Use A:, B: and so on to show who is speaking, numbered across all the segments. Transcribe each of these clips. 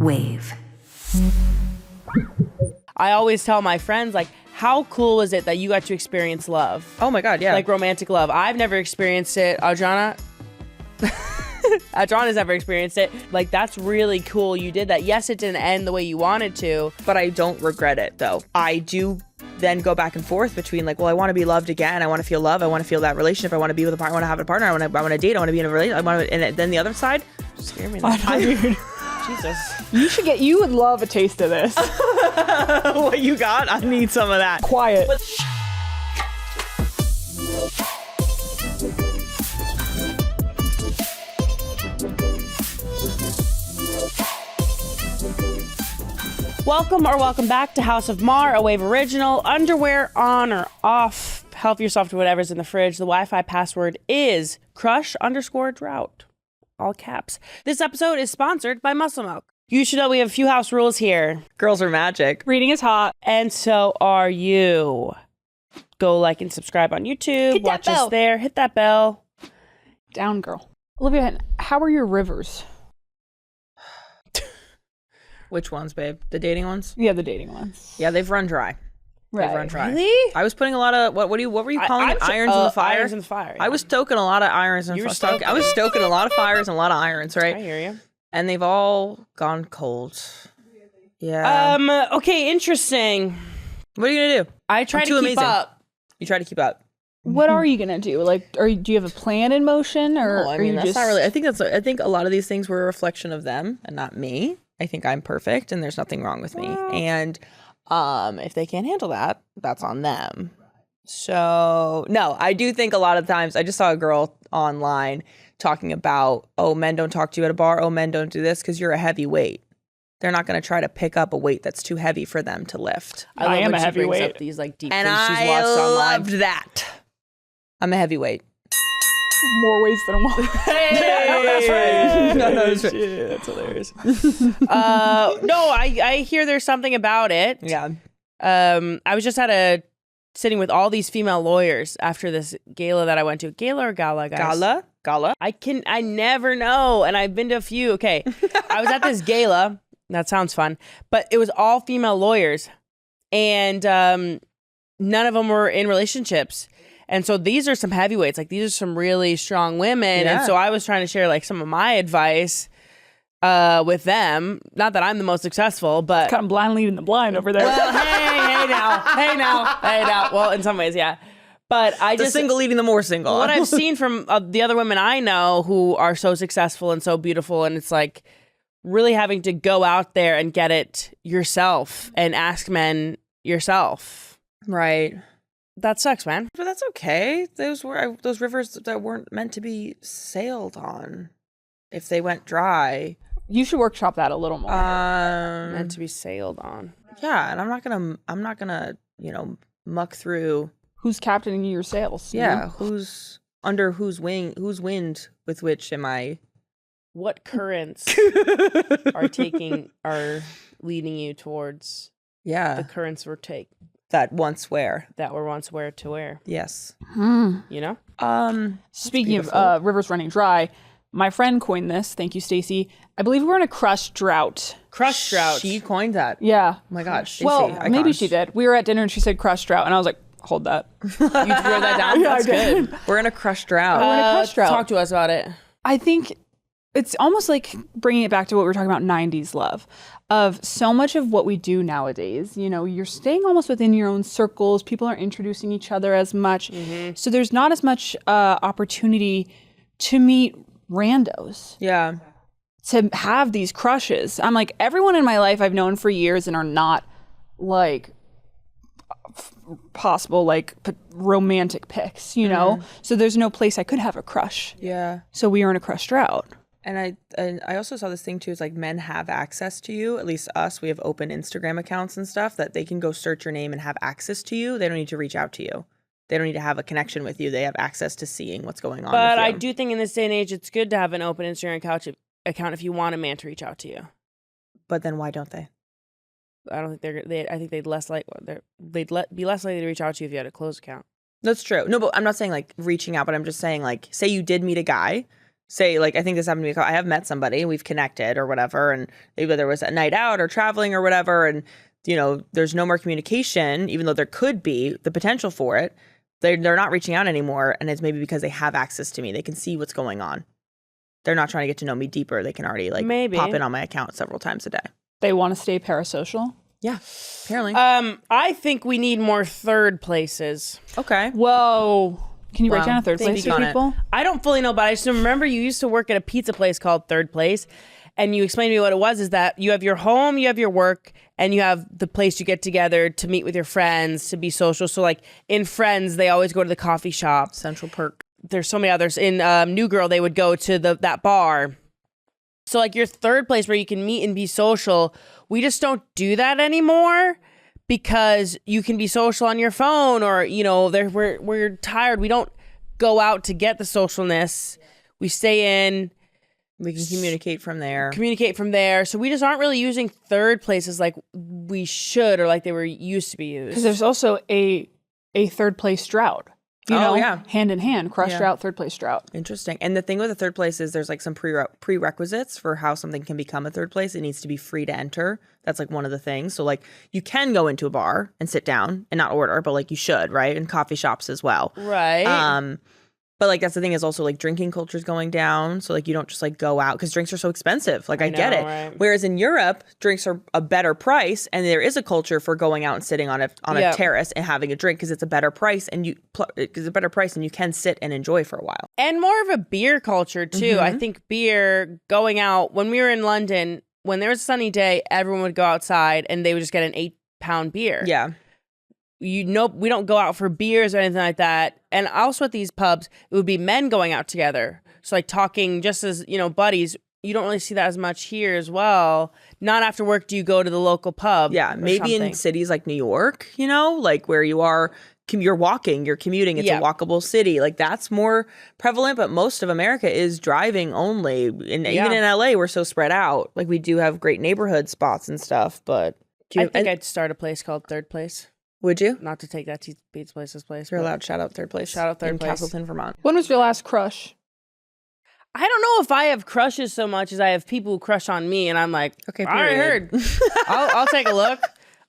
A: Wave.
B: I always tell my friends, like, how cool was it that you got to experience love?
C: Oh my God, yeah.
B: Like romantic love. I've never experienced it. Adriana's never experienced it. Like, that's really cool you did that. Yes, it didn't end the way you wanted to.
C: But I don't regret it, though. I do then go back and forth between, like, well, I want to be loved again. I want to feel love. I want to feel that relationship. I want to be with a partner. I want to have a partner. I want to date. I want to be in a relationship. And then the other side,
B: Scare me.
C: Jesus.
D: You would love a taste of this.
C: What you got? I need some of that.
D: Quiet.
B: Welcome back to House of Maher, a Wave original. Underwear on or off. Help yourself to whatever's in the fridge. The Wi-Fi password is crush_drought. All caps. This episode is sponsored by Muscle Milk. You should know we have a few house rules here.
C: Girls are magic.
D: Reading is hot.
B: And so are you. Go like and subscribe on YouTube. Watch us there. Hit that bell.
D: Down, girl. Olivia, how are your rivers?
C: Which ones, babe? The dating ones?
D: Yeah, the dating ones.
C: Yeah, they've run dry.
D: Right.
C: They've run dry.
B: Really?
C: I was putting a lot of what were you calling it? Irons in the fire.
B: Irons in the fire.
C: I was stoking a lot of irons and I was stoking a lot of fires and a lot of irons, right?
B: I hear you.
C: And they've all gone cold. Yeah.
B: Okay, interesting.
C: What are you gonna do?
B: I try to keep up.
C: You try to keep up.
D: What are you gonna do? Like, do you have a plan in motion, or
C: No, I
D: are
C: mean
D: you
C: that's
D: just...
C: not really. I think a lot of these things were a reflection of them and not me. I think I'm perfect and there's nothing wrong with me. And if they can't handle that, that's on them. So no, I do think a lot of times I just saw a girl online talking about, oh, men don't talk to you at a bar. Oh, men don't do this because you're a heavy weight. They're not going to try to pick up a weight that's too heavy for them to lift.
B: I
D: am
B: when
D: a
B: she brings
D: heavyweight.
B: up these like deep
C: And
B: things she's
C: I
B: watched online.
C: loved that. I'm a heavyweight.
D: more ways than one?
B: Hey, that's right.
C: No, that's right.
B: Shit, that's hilarious. No, I hear there's something about it.
C: Yeah.
B: I was just sitting with all these female lawyers after this gala that I went to. Gala or gala, guys?
C: Gala?
B: I never know. And I've been to a few. Okay. I was at this gala. That sounds fun. But it was all female lawyers. And none of them were in relationships. And so these are some heavyweights. Like, these are some really strong women.
C: Yeah.
B: And so I was trying to share, like, some of my advice with them. Not that I'm the most successful, but...
D: Kind of blind leading the blind over there.
B: Well, hey now. Well, in some ways, yeah. But I just...
C: The single leading the more single.
B: What I've seen from the other women I know who are so successful and so beautiful, and it's like really having to go out there and get it yourself and ask men yourself.
C: Right.
B: That sucks, man.
C: But that's okay. Those were those rivers that weren't meant to be sailed on. If they went dry,
D: You should workshop that a little more.
B: Meant to be sailed on.
C: yeah, and I'm not gonna, muck through.
D: Who's captaining your sails? you
C: Yeah,
D: know?
C: who's under whose wind with which am I?
B: What currents are leading you towards
C: Yeah,
B: the currents
C: that once where.
B: that were once where to where?
C: Yes.
B: You know?
D: Speaking of rivers running dry, my friend coined this. Thank you, Stacey. I believe we're in a crush drought.
B: Crush drought.
C: She coined that.
D: Yeah.
C: Oh my God. Stacey,
D: Well,
C: icon.
D: maybe she did. We were at dinner and she said crush drought, and I was like, hold that.
B: You wrote that down?
D: Yeah, I
B: That's
D: did.
B: good.
C: We're in a crushed drought.
D: We're in a crush drought.
B: Talk to us about it.
D: I think it's almost like bringing it back to what we were talking about, 90s love, of so much of what we do nowadays. You're staying almost within your own circles. People aren't introducing each other as much. Mm-hmm. So there's not as much opportunity to meet randos,
C: Yeah.
D: to have these crushes. I'm like, everyone in my life I've known for years and are not like possible like romantic picks, So there's no place I could have a crush.
C: Yeah.
D: So we are in a crush drought.
C: And I also saw this thing too. It's like men have access to you. At least us, we have open Instagram accounts and stuff that they can go search your name and have access to you. They don't need to reach out to you. They don't need to have a connection with you. They have access to seeing what's going on.
B: But
C: with
B: I
C: you.
B: do think in this day and age, it's good to have an open Instagram account if you want a man to reach out to you.
C: But then why don't they?
B: I don't think I think they'd be less likely to reach out to you if you had a closed account.
C: That's true. No, but I'm not saying like reaching out. But I'm just saying like, say you did meet a guy. say, like, I think this happened to me. I have met somebody, we've connected or whatever, and maybe there was a night out or traveling or whatever, and, you know, there's no more communication, even though there could be the potential for it. They're not reaching out anymore, and it's maybe because they have access to me. They can see what's going on. They're not trying to get to know me deeper. They can already, like, pop in on my account several times a day.
D: They want to stay parasocial?
C: Yeah, apparently.
B: I think we need more third places.
C: Okay.
D: Whoa. Can you break down a third place for people?
B: I don't fully know, but I just remember you used to work at a pizza place called Third Place, and you explained to me what it was, is that you have your home, you have your work, and you have the place you get together to meet with your friends, to be social. So, like, in Friends, they always go to the coffee shop.
C: Central Perk.
B: There's so many others. In New Girl, they would go to that bar. So, like, your third place where you can meet and be social, we just don't do that anymore because you can be social on your phone, or, you know, we're tired. We don't go out to get the socialness. We stay in.
C: We can communicate from there.
B: So we just aren't really using third places like we should, or like they were used to be used.
D: Because there's also a third place drought. You know,
C: yeah.
D: Hand in hand, crush drought, third place drought.
C: Interesting. And the thing with the third place is there's like some prerequisites for how something can become a third place. It needs to be free to enter. That's like one of the things. So like you can go into a bar and sit down and not order, but like you should, right? And coffee shops as well.
B: Right.
C: But like that's the thing is also like drinking culture is going down. So like you don't just like go out because drinks are so expensive. Like I get it. Right. Whereas in Europe, drinks are a better price, and there is a culture for going out and sitting on a terrace and having a drink because it's a better price, and you can sit and enjoy for a while.
B: And more of a beer culture too. I think beer, going out, when we were in London, when there was a sunny day, everyone would go outside and they would just get an 8-pound beer.
C: Yeah.
B: We don't go out for beers or anything like that. And also at these pubs, it would be men going out together. So like talking just as, you know, buddies. You don't really see that as much here as well. Not after work do you go to the local pub.
C: Yeah, maybe in cities like New York, you know, like where you are, you're walking, you're commuting, it's a walkable city. Like that's more prevalent, but most of America is driving only. And even in LA, we're so spread out. Like we do have great neighborhood spots and stuff, but
B: I think I'd start a place called Third Place.
C: Would you?
B: Not to take that Pizza Place's place.
C: You're allowed. Shout out Third Place.
B: Shout out Third Place.
C: In Castleton, Vermont.
D: When was your last crush?
B: I don't know if I have crushes so much as I have people who crush on me, and I'm like, okay, I already heard. I'll take a look.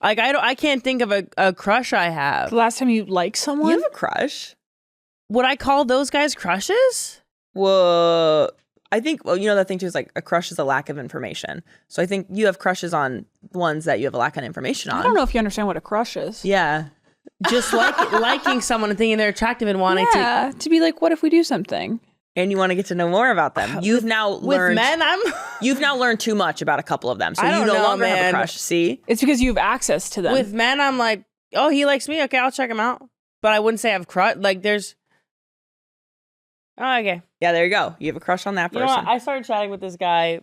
B: Like I can't think of a crush I have.
D: The last time you liked someone?
C: You have a crush?
B: Would I call those guys crushes?
C: Well, I think, well, you know, that thing too is like a crush is a lack of information. So I think you have crushes on ones that you have a lack of information on.
D: I don't know if you understand what a crush is.
C: Yeah.
B: Just liking someone and thinking they're attractive and wanting
D: to be like, what if we do something?
C: And you want to get to know more about them. You've now learned.
B: With men,
C: you've now learned too much about a couple of them. So you no longer have a crush. See?
D: It's because you have access to them.
B: With men, I'm like, oh, he likes me. Okay, I'll check him out. But I wouldn't say I have crush. Like there's. Oh, okay.
C: Yeah, there you go. You have a crush on that person.
B: You know what? I started chatting with this guy.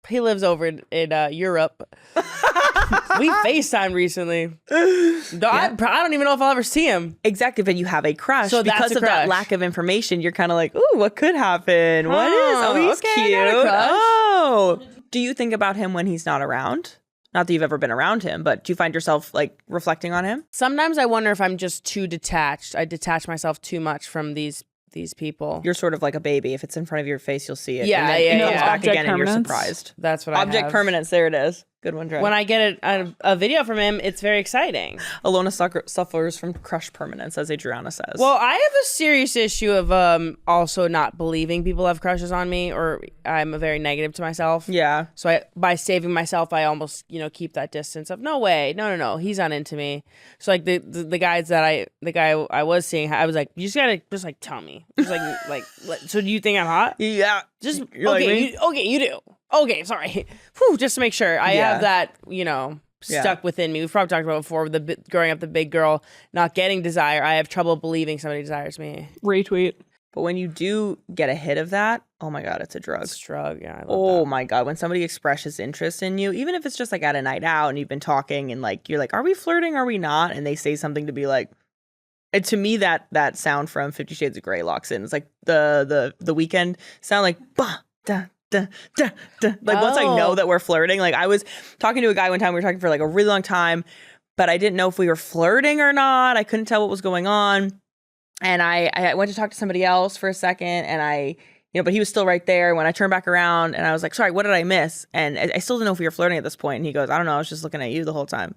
B: He lives over in Europe. We FaceTimed recently. I don't even know if I'll ever see him.
C: Exactly, but you have a crush.
B: So
C: because of that lack of information, you're kind of like, ooh, what could happen? What is? Oh, he's cute. Oh. Do you think about him when he's not around? Not that you've ever been around him, but do you find yourself like reflecting on him?
B: Sometimes I wonder if I'm just too detached. I detach myself too much from these people.
C: You're sort of like a baby. If it's in front of your face, you'll see it.
B: Yeah,
C: and then it comes back
D: Object
C: again and you're
D: permanence.
C: surprised.
B: That's what I have.
C: Object permanence. There it is. Good one, Dre.
B: When I get a video from him, it's very exciting.
C: Ilona suffers from crush permanence, as Adriana says.
B: Well, I have a serious issue of also not believing people have crushes on me, or I'm very negative to myself.
C: Yeah.
B: So by saving myself, I almost keep that distance of no way, no, he's not into me. So like the guys that the guy I was seeing, I was like, you just gotta like tell me, just like so do you think I'm hot?
C: Yeah.
B: Just
C: You're
B: okay,
C: like
B: you do. Okay, sorry. Whew, just to make sure. I have that, stuck within me. We've probably talked about it before, growing up the big girl, not getting desire. I have trouble believing somebody desires me.
D: Retweet.
C: But when you do get a hit of that, oh my God, it's a drug.
B: It's a drug, yeah. I
C: love
B: that.
C: My God, when somebody expresses interest in you, even if it's just like at a night out and you've been talking and like, you're like, are we flirting? Are we not? And they say something to be like, and to me, that sound from 50 Shades of Grey locks in. It's like the Weeknd sound like, bah, da, da, da, da. Like once I know that we're flirting, like I was talking to a guy one time, we were talking for like a really long time, but I didn't know if we were flirting or not. I couldn't tell what was going on. And I went to talk to somebody else for a second, and but he was still right there. When I turned back around and I was like, sorry, what did I miss? And I still didn't know if we were flirting at this point. And he goes, I don't know. I was just looking at you the whole time.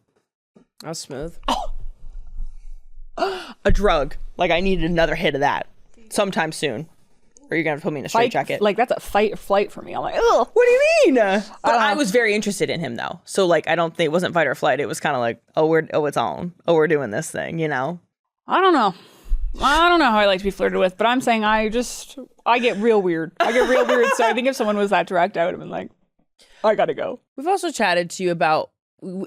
B: That was smooth.
C: A drug. Like, I needed another hit of that sometime soon. Or you're going to put me in a straight-jacket.
D: Like, that's a fight or flight for me. I'm like, ugh.
C: What do you mean? But I was very interested in him, though. So, like, I don't think it wasn't fight or flight. It was kind of like, it's on. Oh, we're doing this thing,
D: I don't know. I don't know how I like to be flirted with, but I'm saying I get real weird. So I think if someone was that direct, I would have been like, I gotta go.
B: We've also chatted to you about,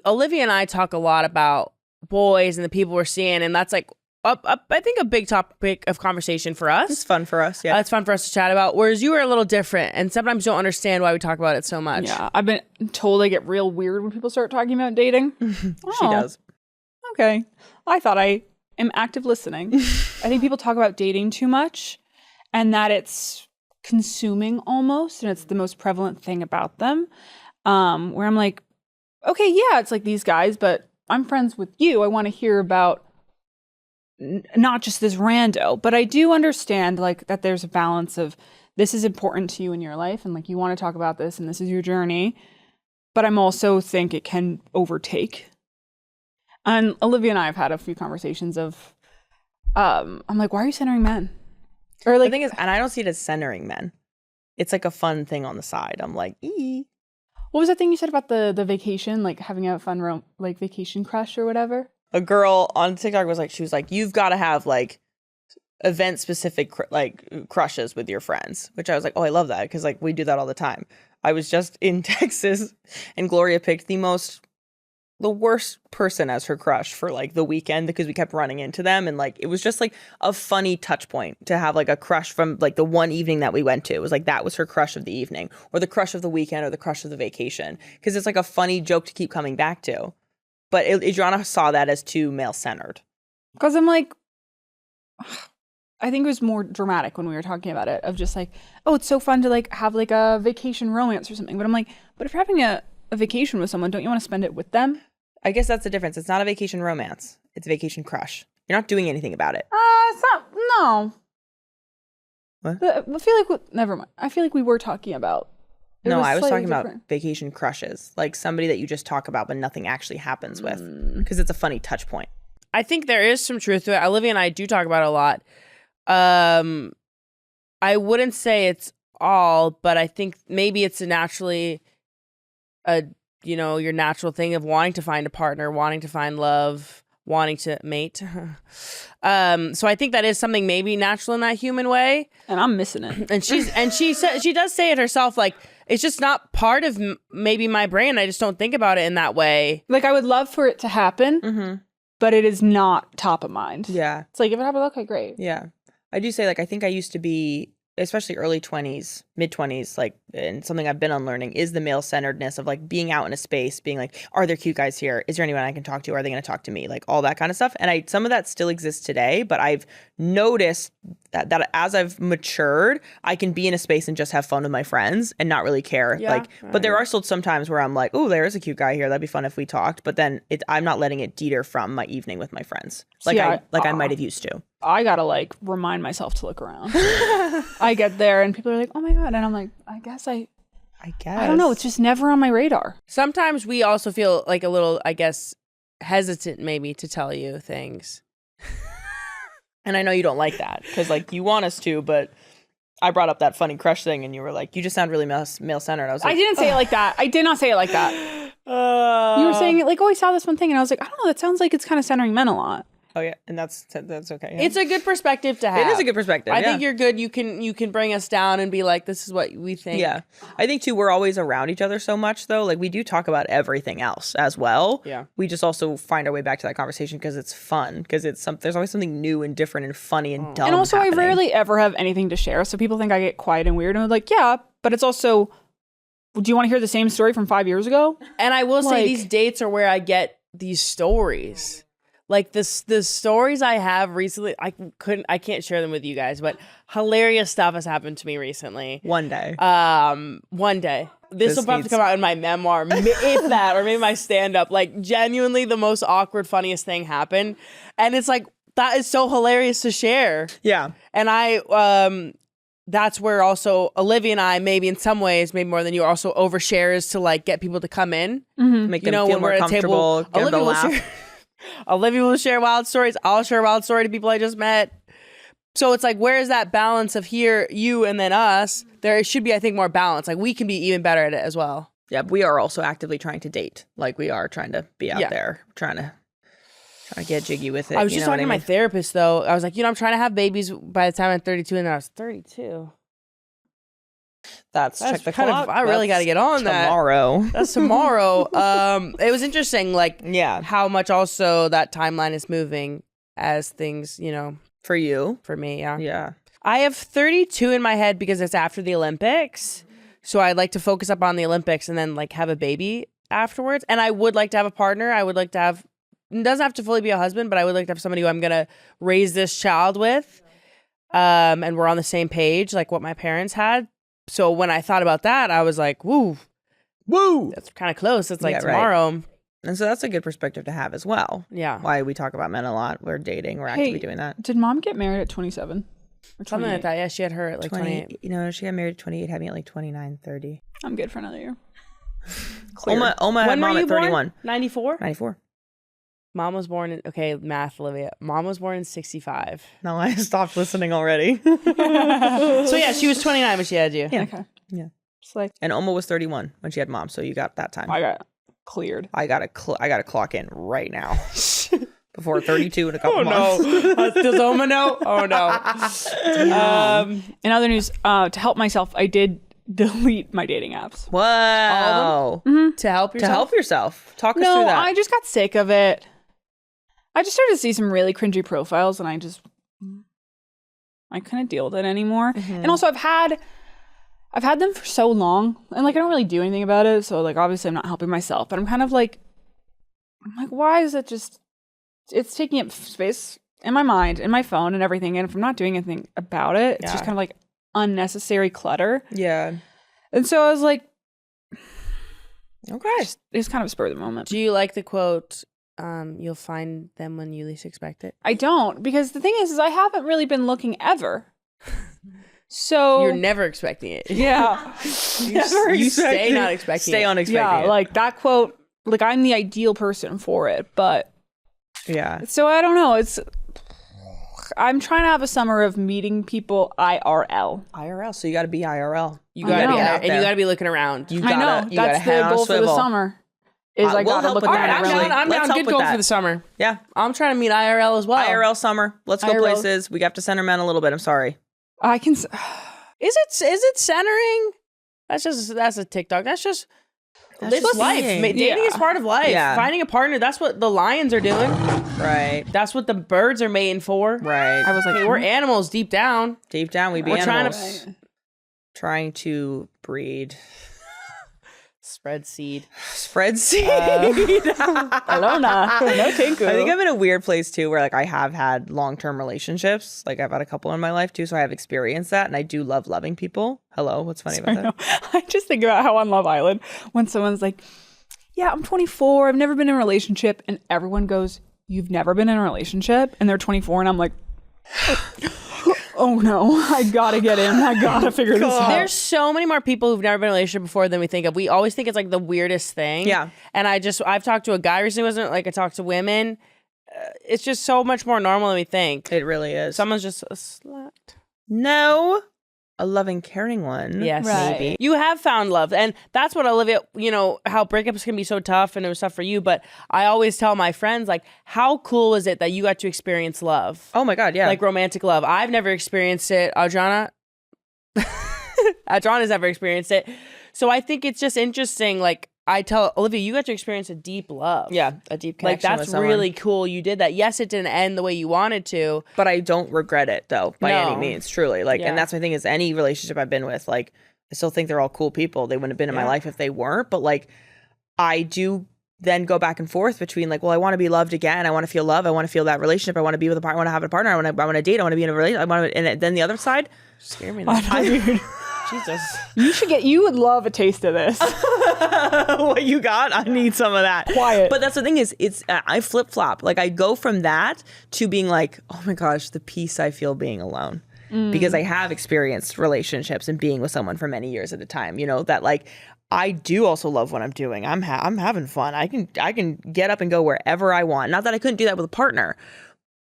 B: Olivia and I talk a lot about boys and the people we're seeing, and that's like, I think a big topic of conversation for us.
C: It's fun for us, yeah.
B: It's fun for us to chat about, whereas you are a little different, and sometimes don't understand why we talk about it so much.
D: Yeah, I've been told I get real weird when people start talking about dating.
C: She does.
D: Okay. I thought I am active listening. I think people talk about dating too much, and that it's consuming almost, and it's the most prevalent thing about them, where I'm like, okay, yeah, it's like these guys, but I'm friends with you. I want to hear about not just this rando, but I do understand like that there's a balance of this is important to you in your life and like you want to talk about this and this is your journey, but I'm also think it can overtake. And Olivia and I have had a few conversations of I'm like, why are you centering men? Or like
C: the thing is, and I don't see it as centering men. It's like a fun thing on the side. I'm like, ee.
D: What was that thing you said about the vacation, like having a fun like vacation crush or whatever?
C: A girl on TikTok she was like, you've got to have like event specific crushes with your friends, which I was like, oh, I love that because like we do that all the time. I was just in Texas and Gloria picked the worst person as her crush for like the weekend because we kept running into them, and like it was just like a funny touch point to have like a crush from like the one evening that we went to. It was like that was her crush of the evening or the crush of the weekend or the crush of the vacation because it's like a funny joke to keep coming back to. But Adriana saw that as too male-centered.
D: Because I'm like, I think it was more dramatic when we were talking about it, of just like, oh, it's so fun to like have like a vacation romance or something. But I'm like, but if you're having a vacation with someone, don't you want to spend it with them?
C: I guess that's the difference. It's not a vacation romance. It's a vacation crush. You're not doing anything about it.
D: It's not, no.
C: What?
D: I feel like, never mind. I feel like we were talking about.
C: No, I was talking about vacation crushes, like somebody that you just talk about but nothing actually happens with, because it's a funny touch point.
B: I think there is some truth to it. Olivia and I do talk about it a lot. I wouldn't say it's all, but I think maybe it's your natural thing of wanting to find a partner, wanting to find love, wanting to mate. So I think that is something maybe natural in that human way.
D: And I'm missing it.
B: And she does say it herself, like, it's just not part of maybe my brain. I just don't think about it in that way.
D: Like, I would love for it to happen, but it is not top of mind.
C: Yeah.
D: It's like, if it happens, okay, great.
C: Yeah. I do say, like, I think I used to be, especially early 20s, mid 20s, like, and something I've been unlearning is the male centeredness of like being out in a space, being like, are there cute guys here? Is there anyone I can talk to? Are they going to talk to me? Like all that kind of stuff. And some of that still exists today, but I've noticed that as I've matured, I can be in a space and just have fun with my friends and not really care.
B: Yeah,
C: but there are still some times where I'm like, oh, there is a cute guy here. That'd be fun if we talked. But then I'm not letting it deter from my evening with my friends. Like I might have used to.
D: I gotta like remind myself to look around. I get there and people are like, oh my God. And I'm like, I guess. I don't know. It's just never on my radar.
B: Sometimes we also feel like a little, I guess, hesitant maybe to tell you things.
C: And I know you don't like that because like you want us to, but I brought up that funny crush thing and you were like, you just sound really male-centered. I was like,
D: I didn't say it like that. I did not say it like that. You were saying it like, oh, I saw this one thing. And I was like, I don't know. That sounds like it's kind of centering men a lot.
C: Oh yeah, and that's okay. Yeah.
B: It's a good perspective to have.
C: It is a good perspective.
B: I think you're good. You can bring us down and be like, this is what we think.
C: Yeah, I think too. We're always around each other so much though. Like we do talk about everything else as well.
B: Yeah.
C: We just also find our way back to that conversation because it's fun. Because there's always something new and different and funny and dumb.
D: And also,
C: happening.
D: I rarely ever have anything to share. So people think I get quiet and weird, and I'm like, yeah, but it's also. Do you want to hear the same story from 5 years ago?
B: And I will say these dates are where I get these stories. Like the stories I have recently, I can't share them with you guys, but hilarious stuff has happened to me recently.
C: One day.
B: This will have to come out in my memoir, if that, or maybe my stand-up. Like genuinely the most awkward, funniest thing happened. And it's like, that is so hilarious to share.
C: Yeah.
B: And that's where also Olivia and I, maybe in some ways, maybe more than you, also overshares to like get people to come in.
C: Make them feel more comfortable. Get them to laugh.
B: Olivia will share wild stories. I'll share a wild story to people I just met. So it's like, where is that balance of here, you, and then us? There should be, I think, more balance. Like we can be even better at it as well.
C: Yeah, we are also actively trying to date. Like we are trying to be out there, trying to get jiggy with it.
B: I was just talking to my therapist though. I was like, I'm trying to have babies by the time I'm 32, and then I was 32.
C: That's check the clock.
B: I really got to get on
C: tomorrow.
B: That's tomorrow. It was interesting, like how much also that timeline is moving as things,
C: for you,
B: for me,
C: yeah.
B: I have 32 in my head because it's after the Olympics, so I'd like to focus up on the Olympics and then like have a baby afterwards. And I would like to have a partner. I would like to have. It doesn't have to fully be a husband, but I would like to have somebody who I'm gonna raise this child with, and we're on the same page, like what my parents had. So when I thought about that, I was like, woo, that's kind of close. It's like tomorrow.
C: Right. And so that's a good perspective to have as well.
B: Yeah.
C: Why we talk about men a lot. We're dating. We're actively doing that.
D: Did mom get married at 27?
B: Something like that. Yeah, she had her at like 28.
C: She got married at 28, had me at like 29, 30.
D: I'm good for another year.
C: Oma had mom at 31.
B: 94?
C: 94.
B: Mom was born in, math, Olivia. Mom was born in 65.
C: No, I stopped listening already.
B: So yeah, she was 29 when she had you.
C: Yeah.
D: Okay.
C: Yeah.
D: It's like,
C: and Oma was 31 when she had mom, so you got that time.
D: I got cleared.
C: I got to clock in right now. Before 32 in a couple months.
B: No. Does Oma know? Oh no.
D: In other news, to help myself, I did delete my dating apps.
C: Wow.
B: To help yourself?
C: To help yourself. Talk us through
D: No,
C: that.
D: I just got sick of it. I just started to see some really cringy profiles, and I couldn't deal with it anymore. And also, I've had them for so long, and like I don't really do anything about it. So like obviously, I'm not helping myself. But I'm kind of like, why is it just? It's taking up space in my mind, in my phone, and everything. And if I'm not doing anything about it, it's just kind of like unnecessary clutter.
C: Yeah.
D: And so I was like,
C: okay,
D: it's kind of a spur of the moment.
B: Do you like the quote? You'll find them when you least expect it.
D: I don't, because the thing is I haven't really been looking ever. So
B: you're never expecting it.
D: Yeah.
B: you stay not expecting
C: stay
B: it.
C: unexpecting
D: yeah,
C: it.
D: like that quote, like I'm the ideal person for it, but
C: yeah.
D: So I don't know. I'm trying to have a summer of meeting people IRL.
C: IRL. So you got to be IRL.
B: You got to be
C: out
B: and you got to be looking around.
C: You
D: I know. That's the goal for the summer. Is I
C: we'll
D: got to
C: help
D: look
C: with
D: around.
C: that,
B: I'm down. Good goal for the summer.
C: Yeah.
B: I'm trying to meet IRL as well.
C: IRL summer. Let's go
D: IRL.
C: places. We have to center men a little bit. I'm sorry.
D: I can.
B: Is it centering? That's a TikTok. That's just life. Dating is part of life.
C: Yeah.
B: Finding a partner, that's what the lions are doing.
C: Right.
B: That's what the birds are mating for.
C: Right.
D: I was like,
B: We're animals deep down.
C: Deep down, we be
B: We're
C: animals. Trying to breed.
B: Spread seed.
D: Ilona, no tinku.
C: I think I'm in a weird place too, where like I have had long-term relationships. Like I've had a couple in my life too, so I have experienced that, and I do love loving people. Hello, what's funny about that?
D: No. I just think about how on Love Island, when someone's like, "Yeah, I'm 24. I've never been in a relationship," and everyone goes, "You've never been in a relationship?" And they're 24, and I'm like, oh no, I gotta get in. I gotta figure this out.
B: There's so many more people who've never been in a relationship before than we think of. We always think it's like the weirdest thing.
C: Yeah.
B: And I've talked to a guy recently, wasn't like I talked to women. It's just so much more normal than we think.
C: It really is.
B: Someone's just a slut.
C: No. A loving, caring one.
B: Yes.
D: Right.
C: Maybe.
B: You have found love. And that's what Olivia, how breakups can be so tough, and it was tough for you. But I always tell my friends, like, how cool is it that you got to experience love?
C: Oh my God, yeah.
B: Like romantic love. I've never experienced it. Adriana's never experienced it. So I think it's just interesting. Like I tell Olivia, you got to experience a deep love.
C: Yeah, a deep
B: Like
C: connection
B: that's
C: with someone.
B: really cool. You did that. Yes, it didn't end the way you wanted to.
C: But I don't regret it though, by
B: No.
C: any means, truly. Like,
B: Yeah.
C: and that's my thing is any relationship I've been with, like, I still think they're all cool people. They wouldn't have been in my life if they weren't. But like, I do then go back and forth between like, well, I want to be loved again. I want to feel love. I want to feel that relationship. I want to be with a partner. I want to have a partner. I want to date. I want to be in a relationship. And then the other side,
B: Scare me. Jesus.
D: You would love a taste of this.
C: what you got? I need some of that.
D: Quiet.
C: But that's the thing is, it's I flip flop. Like I go from that to being like, oh my gosh, the peace I feel being alone. because I have experienced relationships and being with someone for many years at a time, you know, that like I do also love what I'm doing. I'm having fun. I can get up and go wherever I want. Not that I couldn't do that with a partner,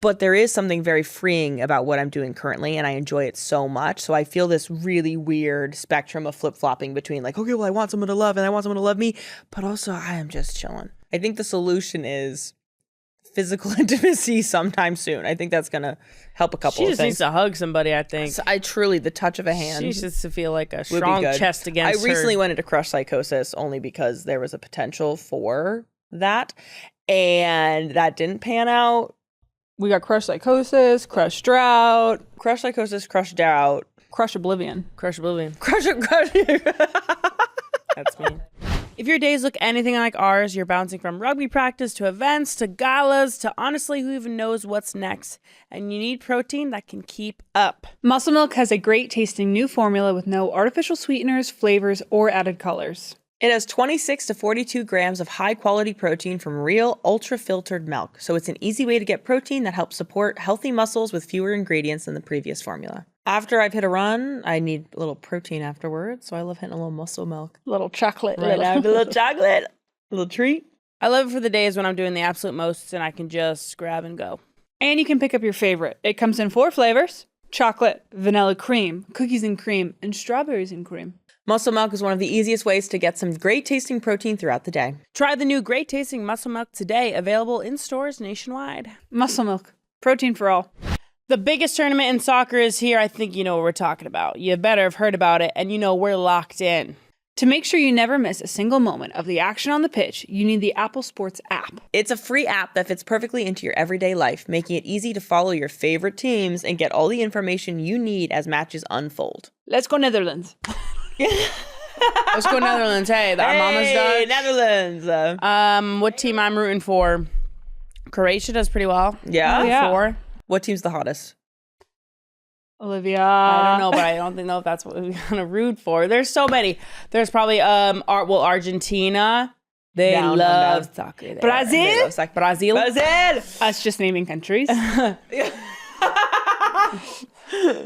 C: but there is something very freeing about what I'm doing currently, and I enjoy it so much. So I feel this really weird spectrum of flip-flopping between like, okay, well, I want someone to love and I want someone to love me, but also I am just chilling. I think the solution is physical intimacy sometime soon. I think that's going to help a couple
B: She
C: of
B: just
C: things.
B: needs to hug somebody, I think.
C: So I truly, the touch of a hand.
B: She needs to feel like a
C: would be
B: strong
C: good.
B: chest against
C: I recently
B: her.
C: went into crush psychosis only because there was a potential for that, and that didn't pan out.
D: We got crush psychosis, crush drought,
C: Crush psychosis, crush doubt,
D: crush oblivion.
B: Crush oblivion.
C: crush.
B: That's me. If your days look anything like ours, you're bouncing from rugby practice to events to galas to honestly who even knows what's next. And you need protein that can keep up.
D: Muscle Milk has a great tasting new formula with no artificial sweeteners, flavors, or added colors.
C: It has 26 to 42 grams of high-quality protein from real, ultra-filtered milk, so it's an easy way to get protein that helps support healthy muscles with fewer ingredients than the previous formula. After I've hit a run, I need a little protein afterwards, so I love hitting a little Muscle Milk.
D: Little chocolate.
C: Right after a little chocolate, a little treat.
B: I love it for the days when I'm doing the absolute most and I can just grab and go.
D: And you can pick up your favorite. It comes in 4 flavors: chocolate, vanilla cream, cookies and cream, and strawberries and cream.
C: Muscle Milk is one of the easiest ways to get some great tasting protein throughout the day.
B: Try the new great tasting Muscle Milk today, available in stores nationwide.
D: Muscle Milk. Protein for all.
B: The biggest tournament in soccer is here. I think you know what we're talking about. You better have heard about it, and you know we're locked in.
D: To make sure you never miss a single moment of the action on the pitch, you need the Apple Sports app.
C: It's a free app that fits perfectly into your everyday life, making it easy to follow your favorite teams and get all the information you need as matches unfold.
D: Let's go Netherlands.
B: Let's go Netherlands. Hey, our mama's
C: Hey,
B: done.
C: Netherlands.
B: What team I'm rooting for? Croatia does pretty well.
C: Yeah?
D: Yeah.
B: 4.
C: What team's the hottest?
D: Olivia.
B: I don't know, but I don't know if that's what we're gonna root for. There's so many. There's probably Argentina. They
C: Down,
B: love
C: down.
B: soccer. there.
D: Brazil?
B: They love soccer. Brazil.
D: Us just naming countries.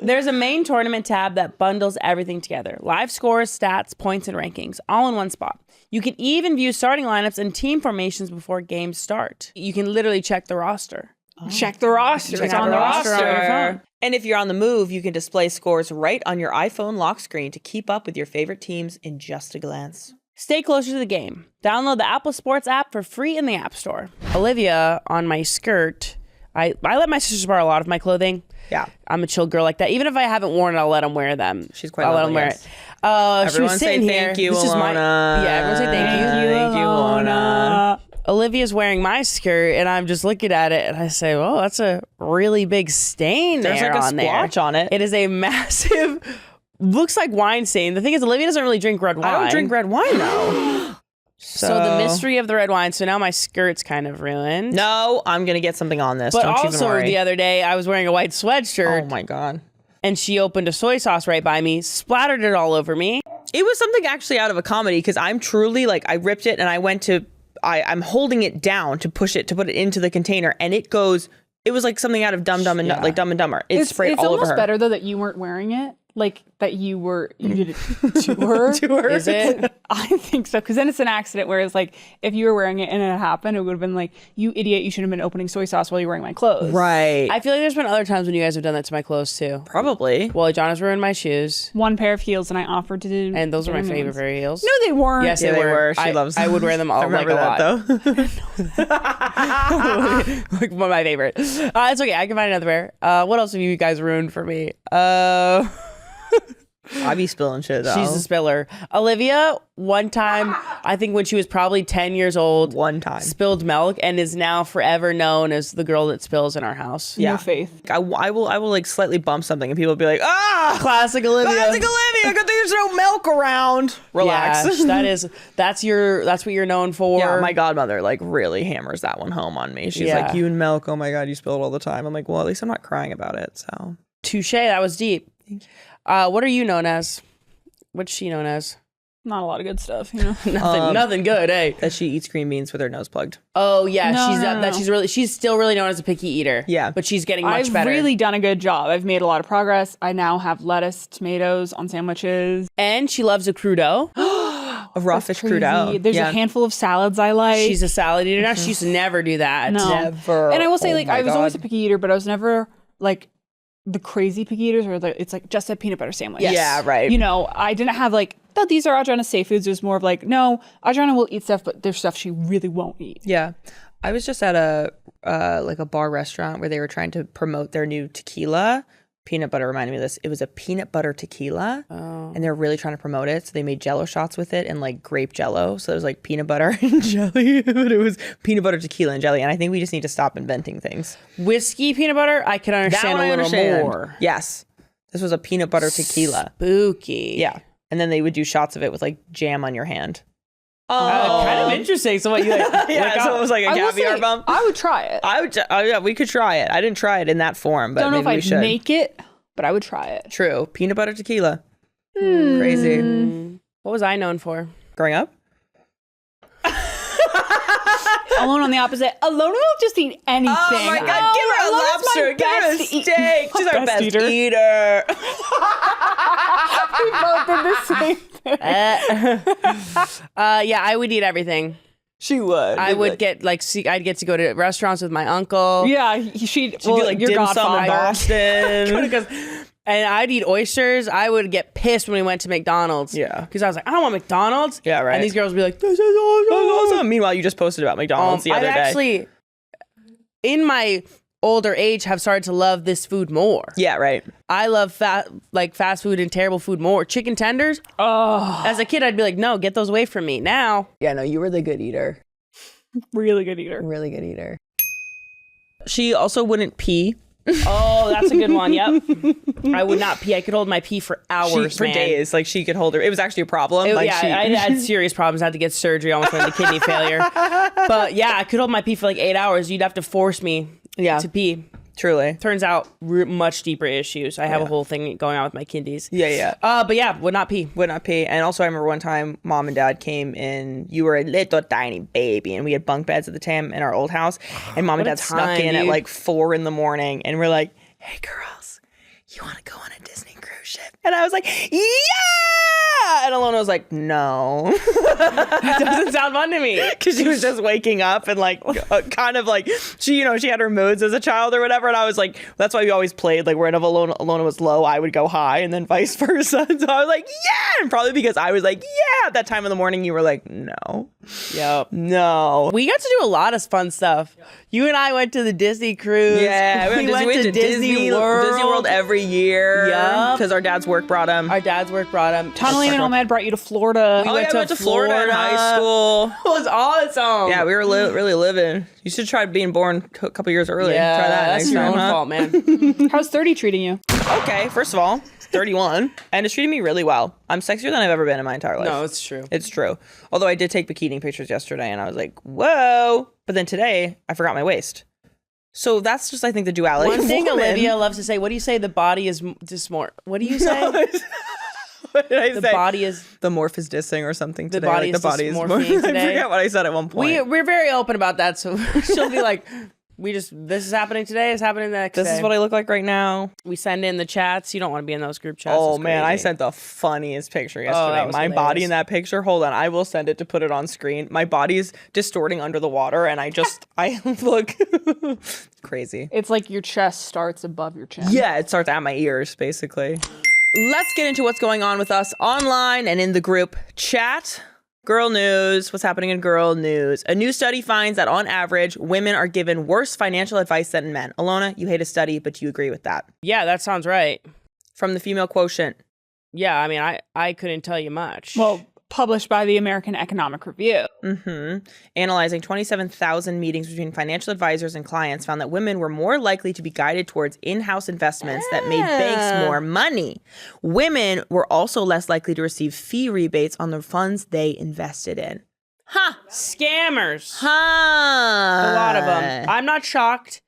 B: There's a main tournament tab that bundles everything together. Live scores, stats, points, and rankings, all in one spot. You can even view starting lineups and team formations before games start. You can literally check the roster.
D: Check the roster.
B: Check
D: It's
B: out
D: on
B: the
D: the
B: roster
D: roster.
B: on your phone.
C: And if you're on the move, you can display scores right on your iPhone lock screen to keep up with your favorite teams in just a glance.
B: Stay closer to the game. Download the Apple Sports app for free in the App Store. Olivia, on my skirt, I let my sisters borrow a lot of my clothing.
C: Yeah.
B: I'm a chill girl like that. Even if I haven't worn it, I'll let them wear them.
C: She's quite
B: I'll let
C: lovely,
B: them wear
C: yes.
B: it. She
C: Everyone
B: was
C: say
B: sitting
C: thank
B: here.
C: you,
B: This is my
C: Ilona.
B: yeah. Everyone say thank you.
C: Thank you, Ilona.
B: Olivia's wearing my skirt, and I'm just looking at it, and I say, "Oh, that's a really big stain
C: There's
B: there
C: like a
B: on there."
C: splotch on it.
B: It is a massive, looks like wine stain. The thing is, Olivia doesn't really drink red wine.
C: I don't drink red wine, though.
B: So the mystery of the red wine. So now my skirt's kind of ruined.
C: No, I'm going to get something on this.
B: But
C: Don't you even
B: also
C: worry.
B: the other day, I was wearing a white sweatshirt,
C: Oh, my God.
B: and she opened a soy sauce right by me, splattered it all over me.
C: It was something actually out of a comedy because I'm truly like, I ripped it and I went to, I'm holding it down to push it, to put it into the container, and it goes, it was like something out of Dumb and
B: Yeah.
C: like Dumb and Dumber. It's sprayed all over
D: almost
C: her.
D: better though that you weren't wearing it, like that you did it to her.
C: To her.
B: Is it?
D: I think so, because then it's an accident. Whereas, like, if you were wearing it and it happened, it would have been like, "You idiot! You shouldn't have been opening soy sauce while you're wearing my clothes."
C: Right.
B: I feel like there's been other times when you guys have done that to my clothes too.
C: Probably.
B: Well, John has ruined my shoes,
D: One pair of heels, and I offered to do.
B: and those are my
D: new
B: favorite
D: ones.
B: pair of heels.
D: No, they weren't.
B: Yes,
C: Yeah, they were. She
B: I,
C: loves
B: I would wear them all.
C: I remember
B: like, a lot.
C: that, though.
B: Like one of my favorite. It's okay. I can find another pair. What else have you guys ruined for me?
C: I be spilling shit, though.
B: She's a spiller. Olivia, one time, I think when she was probably 10 years old,
C: One time.
B: spilled milk and is now forever known as the girl that spills in our house.
C: Yeah.
D: No faith.
C: I will like slightly bump something and people will be like, ah,
B: Classic Olivia.
C: classic Olivia. Good thing there's no milk around. Relax.
B: Yeah, that's what you're known for.
C: Yeah, my godmother like really hammers that one home on me. She's
B: Yeah.
C: like, you and milk, oh my God, you spill it all the time. I'm like, well, at least I'm not crying about it. So
B: Touche. That was deep. What are you known as? What's she known as?
D: Not a lot of good stuff, you know.
B: Nothing good, eh?
C: That she eats green beans with her nose plugged.
B: Oh yeah,
D: No.
B: she's still really known as a picky eater.
C: Yeah.
B: but she's getting much
D: I've
B: better.
D: really done a good job. I've made a lot of progress. I now have lettuce, tomatoes on sandwiches.
B: And she loves a crudo.
C: A raw fish
D: Crazy.
C: crudo.
D: There's a handful of salads I like.
B: She's a salad eater now. She used to never do that.
D: No.
C: Never.
D: And I will say,
C: Oh
D: like,
C: my
D: I was always a
C: God.
D: picky eater, but I was never like the crazy picky eaters where it's like just a peanut butter sandwich.
C: Yes. Yeah, right.
D: You know, I didn't have like, oh, these are Adriana's safe foods. It was more of like, no, Adriana will eat stuff, but there's stuff she really won't eat.
C: Yeah. I was just at a like a bar restaurant where they were trying to promote their new tequila. Peanut butter reminded me of this. It was a peanut butter tequila, and they were really trying to promote it. So they made Jello shots with it and like grape Jello. So it was like peanut butter and jelly, but it was peanut butter tequila and jelly. And I think we just need to stop inventing things.
B: Whiskey peanut butter, I can understand a little more.
C: Yes, this was a peanut butter tequila.
B: Spooky.
C: Yeah, and then they would do shots of it with like jam on your hand.
B: Kind of interesting. So what you like?
C: Yeah, so it was like a
D: I will
C: caviar
D: say,
C: bump.
D: I would try it.
C: Yeah, we could try it. I didn't try it in that form, but
D: Don't know if
C: maybe we
D: I'd
C: should.
D: make it, but I would try it.
C: True. Peanut butter tequila. Crazy.
B: What was I known for?
C: Growing up?
D: Alone on the opposite. Alona will just eat anything.
C: Oh my God, give her a
D: Alona's my
C: lobster, give her a
D: best
C: steak. She's our
D: Best
C: best
D: eater.
C: eater.
D: We both did the same thing.
B: Yeah, I would eat everything.
C: She would.
B: I would get like, I'd get to go to restaurants with my uncle.
D: Yeah, she'd
C: do like
D: your
C: dim sum in
D: godfather.
C: Boston.
B: And I'd eat oysters. I would get pissed when we went to McDonald's.
C: Yeah.
B: Because I was like, I don't want McDonald's.
C: Yeah, right.
B: And these girls would be like, this is awesome.
C: Meanwhile, you just posted about McDonald's the other
B: I've
C: day.
B: actually, in my older age, have started to love this food more.
C: Yeah, right.
B: I love fast food and terrible food more. Chicken tenders.
D: Oh,
B: As a kid, I'd be like, no, get those away from me. Now,
C: Yeah, no, you were the good eater.
D: really good eater.
C: Really good eater. She also wouldn't pee.
B: oh, that's a good one. Yep. I would not pee. I could hold my pee for hours,
C: For
B: man.
C: days. Like she could hold her. It was actually a problem. Like
B: yeah,
C: she,
B: I had serious problems. I had to get surgery. Almost went into kidney failure. But yeah, I could hold my pee for like 8 hours. You'd have to force me to pee.
C: Truly.
B: Turns out much deeper issues. I have a whole thing going on with my kidneys.
C: Yeah.
B: But yeah, would not pee.
C: Would not pee. And also I remember one time mom and dad came in, you were a little tiny baby, and we had bunk beds at the time in our old house, and mom and
B: What a
C: dad snuck
B: time,
C: in at
B: dude.
C: like 4 a.m. and we're like, hey girls, you want to go on a Disney cruise ship? And I was like, yeah! And Ilona was like, no.
B: That doesn't sound fun to me.
C: Because she was just waking up and like kind of like she had her moods as a child or whatever, and I was like, that's why we always played like whenever Ilona was low, I would go high, and then vice versa. So I was like, yeah, and probably because I was like, yeah, at that time of the morning, you were like, no,
B: Yep.
C: no.
B: We got to do a lot of fun stuff. You and I went to the Disney cruise.
C: Yeah,
B: we went to Disney World.
C: Disney World every year.
B: Yup.
C: Because our dad's work brought him.
B: Our dad's work brought him.
D: Tonally and Ahmed brought you to Florida.
C: We went to Florida in high school.
B: It was awesome.
C: Yeah, we were really living. You should try being born a couple years early.
B: Yeah,
C: Try that
B: that's
C: next
B: your
C: time,
B: own
C: huh?
B: fault, man.
D: How's 30 treating you?
C: Okay, first of all, 31, and it's treating me really well. I'm sexier than I've ever been in my entire life.
B: No, it's true.
C: It's true. Although I did take bikini pictures yesterday, and I was like, whoa. But then today, I forgot my waist. So that's just, I think, the duality.
B: One
C: of
B: thing
C: woman.
B: Olivia loves to say, what do you say? The body is just more. What do you say?
C: What did I
B: The
C: say?
B: body is.
C: The morph is dissing or something today.
B: body
C: like
B: is
C: the body is more.
B: dysmorphing
C: I
B: today.
C: forget what I said at one point.
B: We're very open about that. So she'll be like, this is happening today. It's happening the next
C: This
B: day.
C: is what I look like right now.
B: We send in the chats. You don't want to be in those group chats.
C: Oh
B: It's
C: man, I
B: crazy.
C: sent the funniest picture yesterday.
B: that was
C: My
B: hilarious.
C: body in that picture. Hold on, I will send it to put it on screen. My body's distorting under the water, and I look crazy.
D: It's like your chest starts above your chin.
C: Yeah, it starts at my ears, basically. Let's get into what's going on with us online and in the group chat. Girl news. What's happening in girl news? A new study finds that on average, women are given worse financial advice than men. Ilona, you hate a study, but you agree with that.
B: Yeah, that sounds right.
C: From the female quotient.
B: Yeah, I mean, I couldn't tell you much.
D: Well, published by the American Economic Review.
C: Analyzing 27,000 meetings between financial advisors and clients found that women were more likely to be guided towards in-house investments that made banks more money. Women were also less likely to receive fee rebates on the funds they invested in.
B: scammers.
C: Huh.
B: A lot of them. I'm not shocked,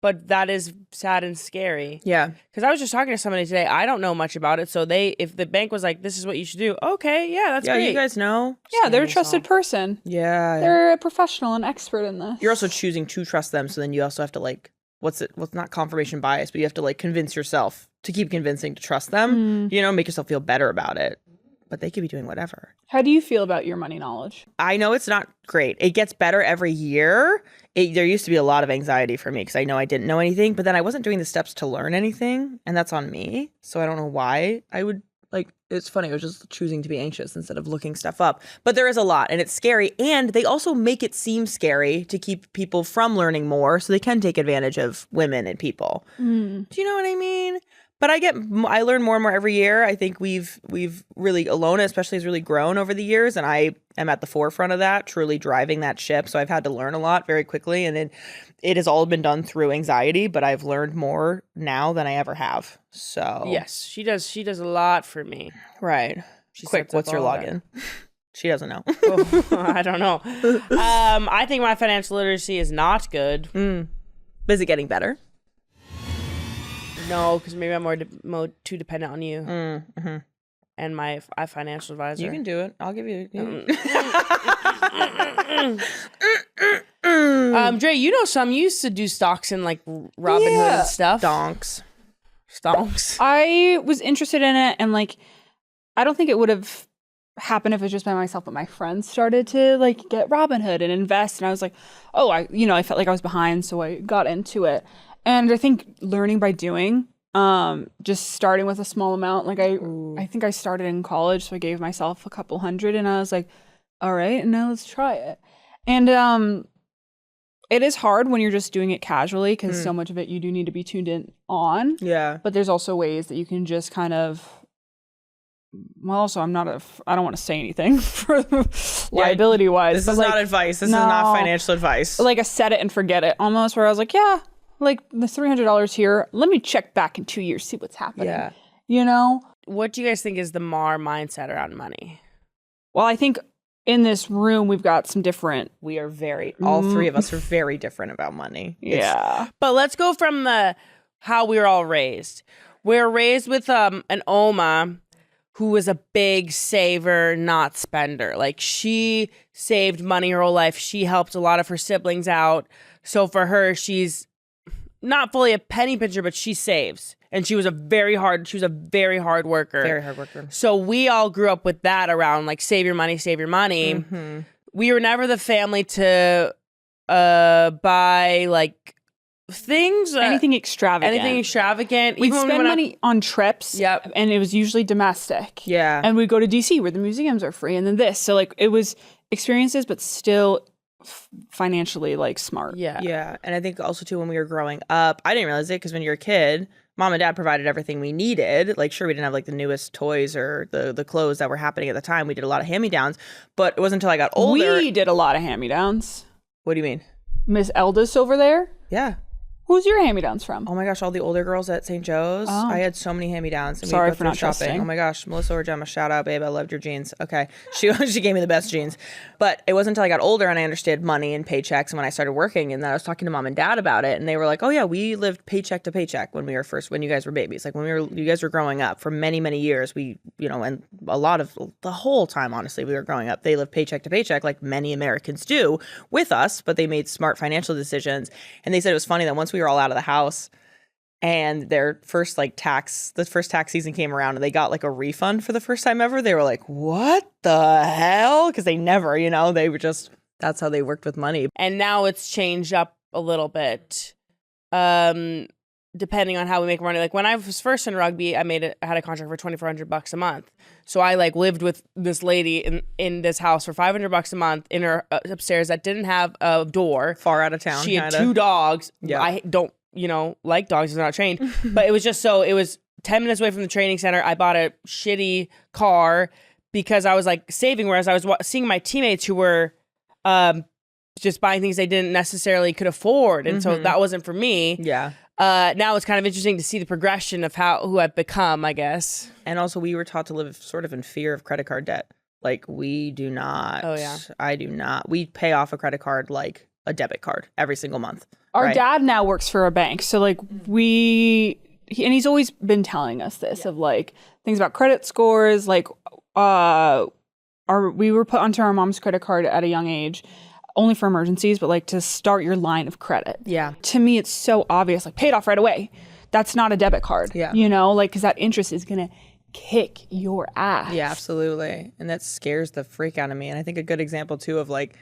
B: But that is sad and scary.
C: Yeah.
B: Because I was just talking to somebody today. I don't know much about it. So if the bank was like, this is what you should do. Okay, yeah, that's great.
C: Yeah, you guys know.
D: Yeah, they're a trusted person.
C: Yeah.
D: They're a professional and expert in this.
C: You're also choosing to trust them. So then you also have to like, what's not confirmation bias, but you have to like convince yourself to keep convincing to trust them, make yourself feel better about it. But they could be doing whatever.
D: How do you feel about your money knowledge?
C: I know it's not great. It gets better every year. There used to be a lot of anxiety for me because I know I didn't know anything, but then I wasn't doing the steps to learn anything, and that's on me. So I don't know why I would, it's funny. I was just choosing to be anxious instead of looking stuff up. But there is a lot, and it's scary, and they also make it seem scary to keep people from learning more so they can take advantage of women and people. Do you know what I mean? But I learn more and more every year. I think we've really, Ilona especially has really grown over the years, and I am at the forefront of that, truly driving that ship. So I've had to learn a lot very quickly, and it has all been done through anxiety, but I've learned more now than I ever have. So
B: yes, she does a lot for me.
C: Right. Quick, what's your login? She doesn't know.
B: I don't know. I think my financial literacy is not good.
C: But is it getting better?
B: No, because maybe I'm more too dependent on you and my financial advisor.
C: You can do it. I'll give you.
B: Dre, you know some used to do stocks and like Robin Hood and stuff. Stonks.
D: I was interested in it, and like, I don't think it would have happened if it was just by myself, but my friends started to like get Robinhood and invest, and I was like, oh, I felt like I was behind, so I got into it. And I think learning by doing, just starting with a small amount, like I think I started in college, so I gave myself a couple $100, and I was like, all right, and now let's try it. And it is hard when you're just doing it casually, because so much of it you do need to be tuned in on.
C: Yeah.
D: But there's also ways that you can just kind of, well, also I don't want to say anything for liability wise.
C: This is not advice. This is not financial advice.
D: Like a set it and forget it almost, where I was like, yeah, like the $300 here, let me check back in 2 years, see what's happening.
C: Yeah.
D: You know?
B: What do you guys think is the Maher mindset around money?
D: Well, I think in this room, we've got some different.
C: We are all three of us are very different about money.
D: Yeah.
B: But let's go from how we were all raised. We're raised with an Oma who was a big saver, not spender. Like, she saved money her whole life. She helped a lot of her siblings out. So for her, she's not fully a penny pincher, but she saves. And she was a very hard worker.
C: Very hard worker.
B: So we all grew up with that around, like, save your money, save your money.
C: Mm-hmm.
B: We were never the family to buy, like, things.
D: Anything extravagant.
B: We'd
D: spend money on trips.
B: Yep.
D: And it was usually domestic.
C: Yeah.
D: And we'd go to DC where the museums are free, and then this. So, like, it was experiences, but still financially, like, smart.
B: Yeah.
C: Yeah. And I think also, too, when we were growing up, I didn't realize it because when you're a kid, mom and dad provided everything we needed. Like, sure, we didn't have like the newest toys or the clothes that were happening at the time. We did a lot of hand-me-downs, but it wasn't until I got older.
D: We did a lot of hand-me-downs.
C: What do you mean?
D: Miss Eldest over there?
C: Yeah.
D: Who's your hand-me-downs from?
C: Oh my gosh, all the older girls at St. Joe's.
D: Oh.
C: I had so many hand-me-downs. And
D: Sorry
C: we'd go
D: for not
C: through shopping.
D: trusting.
C: Oh my gosh, Melissa or Gemma, shout out, babe. I loved your jeans. Okay. She gave me the best jeans. But it wasn't until I got older and I understood money and paychecks and when I started working, and then I was talking to mom and dad about it, and they were like, oh yeah, we lived paycheck to paycheck when you guys were babies. Like, you guys were growing up for many, many years. We, and a lot of the whole time, honestly, we were growing up. They lived paycheck to paycheck like many Americans do with us, but they made smart financial decisions. And they said it was funny that once we were all out of the house, and the first tax season came around and they got like a refund for the first time ever. They were like, what the hell? Because they never, they were just, that's how they worked with money.
B: And now it's changed up a little bit, depending on how we make money. Like, when I was first in rugby, I had a contract for $2,400 a month. So I like lived with this lady in this house for $500 a month in her upstairs that didn't have a door.
C: Far out of town.
B: She had 2 dogs.
C: Yeah.
B: I don't, like dogs, is not trained. But it was 10 minutes away from the training center. I bought a shitty car because I was like saving, whereas I was seeing my teammates who were just buying things they didn't necessarily could afford. And so that wasn't for me.
C: Yeah.
B: Now it's kind of interesting to see the progression of who I've become, I guess.
C: And also we were taught to live sort of in fear of credit card debt. Like, we do not.
B: Oh, yeah.
C: I do not. We pay off a credit card like a debit card every single month.
D: Our dad now works for a bank. So like and he's always been telling us this of like things about credit scores, like we were put onto our mom's credit card at a young age, only for emergencies, but like to start your line of credit.
C: Yeah.
D: To me, it's so obvious, like paid off right away. That's not a debit card. Yeah. You know, like, because that interest is going to kick your ass.
C: Yeah, absolutely. And that scares the freak out of me. And I think a good example too of like,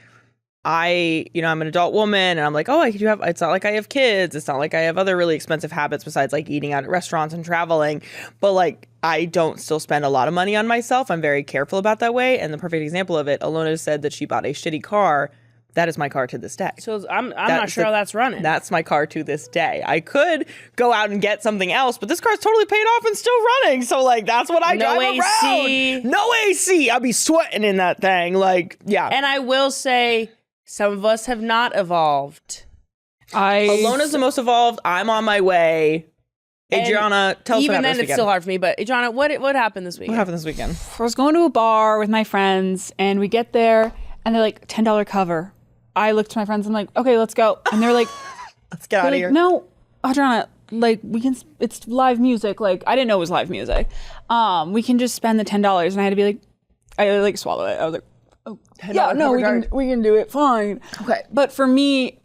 C: I'm an adult woman and I'm like, it's not like I have kids. It's not like I have other really expensive habits besides like eating out at restaurants and traveling. But like, I don't still spend a lot of money on myself. I'm very careful about that way. And the perfect example of it, Ilona said that she bought a shitty car. That is my car to this day.
B: So I'm not sure how that's running.
C: That's my car to this day. I could go out and get something else, but this car's totally paid off and still running. So like that's what I drive around. No AC. I'll be sweating in that thing. Like, yeah.
B: And I will say some of us have not evolved.
C: Ilona's the most evolved. I'm on my way. Adriana, tell us what happened this weekend. Even then, it's
B: still hard for me. But Adriana, what happened this weekend?
C: What happened this weekend?
D: I was going to a bar with my friends, and we get there, and they're like, $10 cover. I looked to my friends, I'm like, okay, let's go. And they're like,
C: let's get out of here.
D: No, Adriana, like it's live music. Like I didn't know it was live music. We can just spend the $10. And I had to be like, I like swallow it. I was like, oh, yeah, no, we can do it. Fine. Okay. But for me,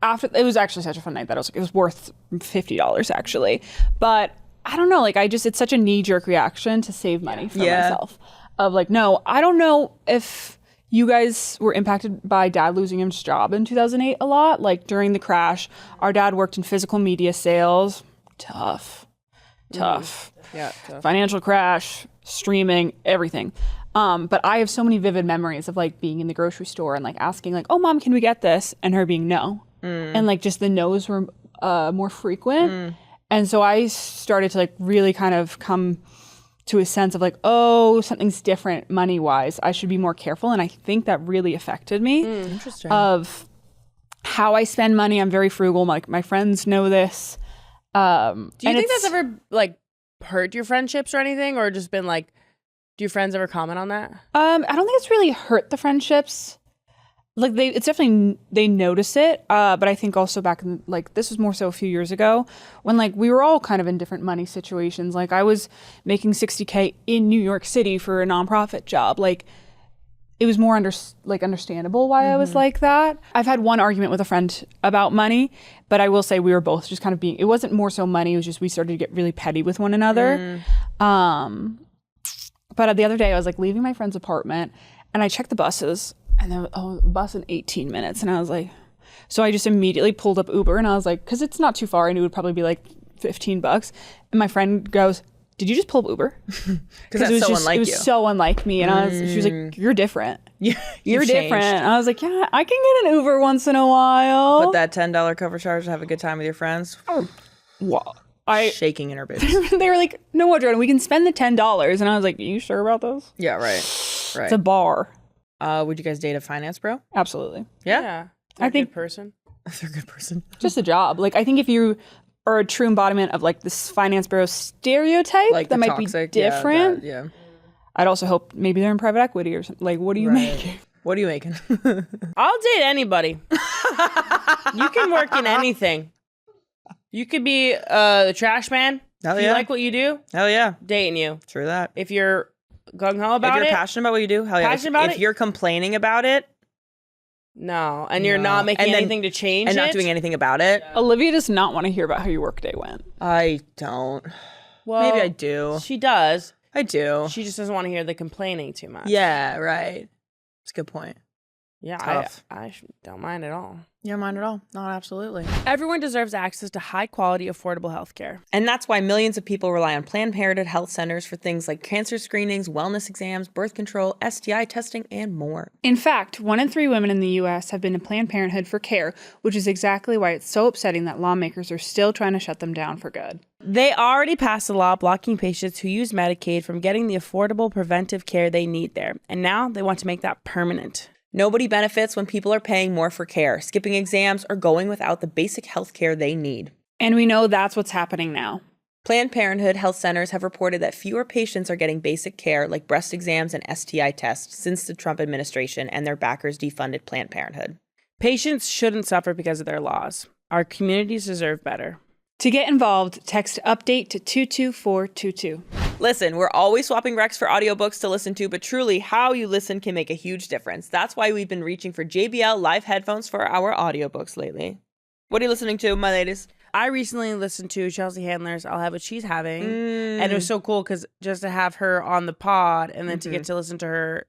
D: it was actually such a fun night that I was like, it was worth $50 actually. But I don't know, like it's such a knee-jerk reaction to save money for myself. Of like, no, I don't know if you guys were impacted by dad losing his job in 2008 a lot. Like during the crash, our dad worked in physical media sales. Tough. Yeah, tough. Financial crash, streaming, everything. But I have so many vivid memories of like being in the grocery store and like asking like, oh mom, can we get this? And her being no. And like just the no's were more frequent. And so I started to like really kind of come to a sense of like, oh, something's different money-wise. I should be more careful. And I think that really affected me.
C: Interesting.
D: Of how I spend money. I'm very frugal. Like my friends know this.
B: Do you think that's ever like hurt your friendships or anything? Or just been like, do your friends ever comment on that?
D: I don't think it's really hurt the friendships. Like they notice it, but I think also back in like this was more so a few years ago when like we were all kind of in different money situations. Like I was making $60K in New York City for a nonprofit job. Like it was more understandable why I was like that. I've had one argument with a friend about money, but I will say we were both just kind of it wasn't more so money. It was just we started to get really petty with one another. But the other day I was like leaving my friend's apartment and I checked the buses. And then, bus in 18 minutes. And I was like, so I just immediately pulled up Uber and I was like, because it's not too far. I knew it would probably be like $15. And my friend goes, did you just pull up Uber?
C: Because it was
D: so unlike me. And she was like, you're different. You're different. And I was like, yeah, I can get an Uber once in a while.
C: But that $10 cover charge to have a good time with your friends?
D: Wow.
C: Shaking in her boots.
D: They were like, no, Jordan, we can spend the $10. And I was like, are you sure about this?
C: Yeah, right.
D: It's a bar.
C: Would you guys date a finance bro?
D: Absolutely.
C: Yeah.
B: I think person.
C: They're a good person.
D: Just a job. Like I think if you are a true embodiment of like this finance bro stereotype, like that might toxic, be different.
C: Yeah.
D: I'd also hope maybe they're in private equity or something. Like, what are you making?
C: What are you making?
B: I'll date anybody. You can work in anything. You could be the trash man.
C: Hell
B: if you like what you do.
C: Hell yeah.
B: Dating you.
C: True that.
B: If you're gung-ho about it.
C: If you're passionate about what you do, hell yeah. If you're complaining about it.
B: No. And you're not making anything to change
C: and not doing anything about it.
D: Olivia does not want to hear about how your workday went.
C: I don't. Well, maybe I do.
B: She does.
C: I do.
B: She just doesn't want to hear the complaining too much.
C: Yeah, right. That's a good point.
B: Yeah, I don't mind at all.
C: You don't mind at all? Not absolutely.
B: Everyone deserves access to high-quality, affordable healthcare.
C: And that's why millions of people rely on Planned Parenthood health centers for things like cancer screenings, wellness exams, birth control, STI testing, and more.
D: In fact, 1 in 3 women in the U.S. have been to Planned Parenthood for care, which is exactly why it's so upsetting that lawmakers are still trying to shut them down for good.
B: They already passed a law blocking patients who use Medicaid from getting the affordable preventive care they need there. And now they want to make that permanent.
C: Nobody benefits when people are paying more for care, skipping exams, or going without the basic health care they need.
D: And we know that's what's happening now.
C: Planned Parenthood health centers have reported that fewer patients are getting basic care like breast exams and STI tests since the Trump administration and their backers defunded Planned Parenthood.
B: Patients shouldn't suffer because of their laws. Our communities deserve better.
D: To get involved, text update to 22422.
C: Listen, we're always swapping recs for audiobooks to listen to, but truly, how you listen can make a huge difference. That's why we've been reaching for JBL Live headphones for our audiobooks lately. What are you listening to, my ladies?
B: I recently listened to Chelsea Handler's I'll Have What She's Having, and it was so cool because just to have her on the pod and then to get to listen to her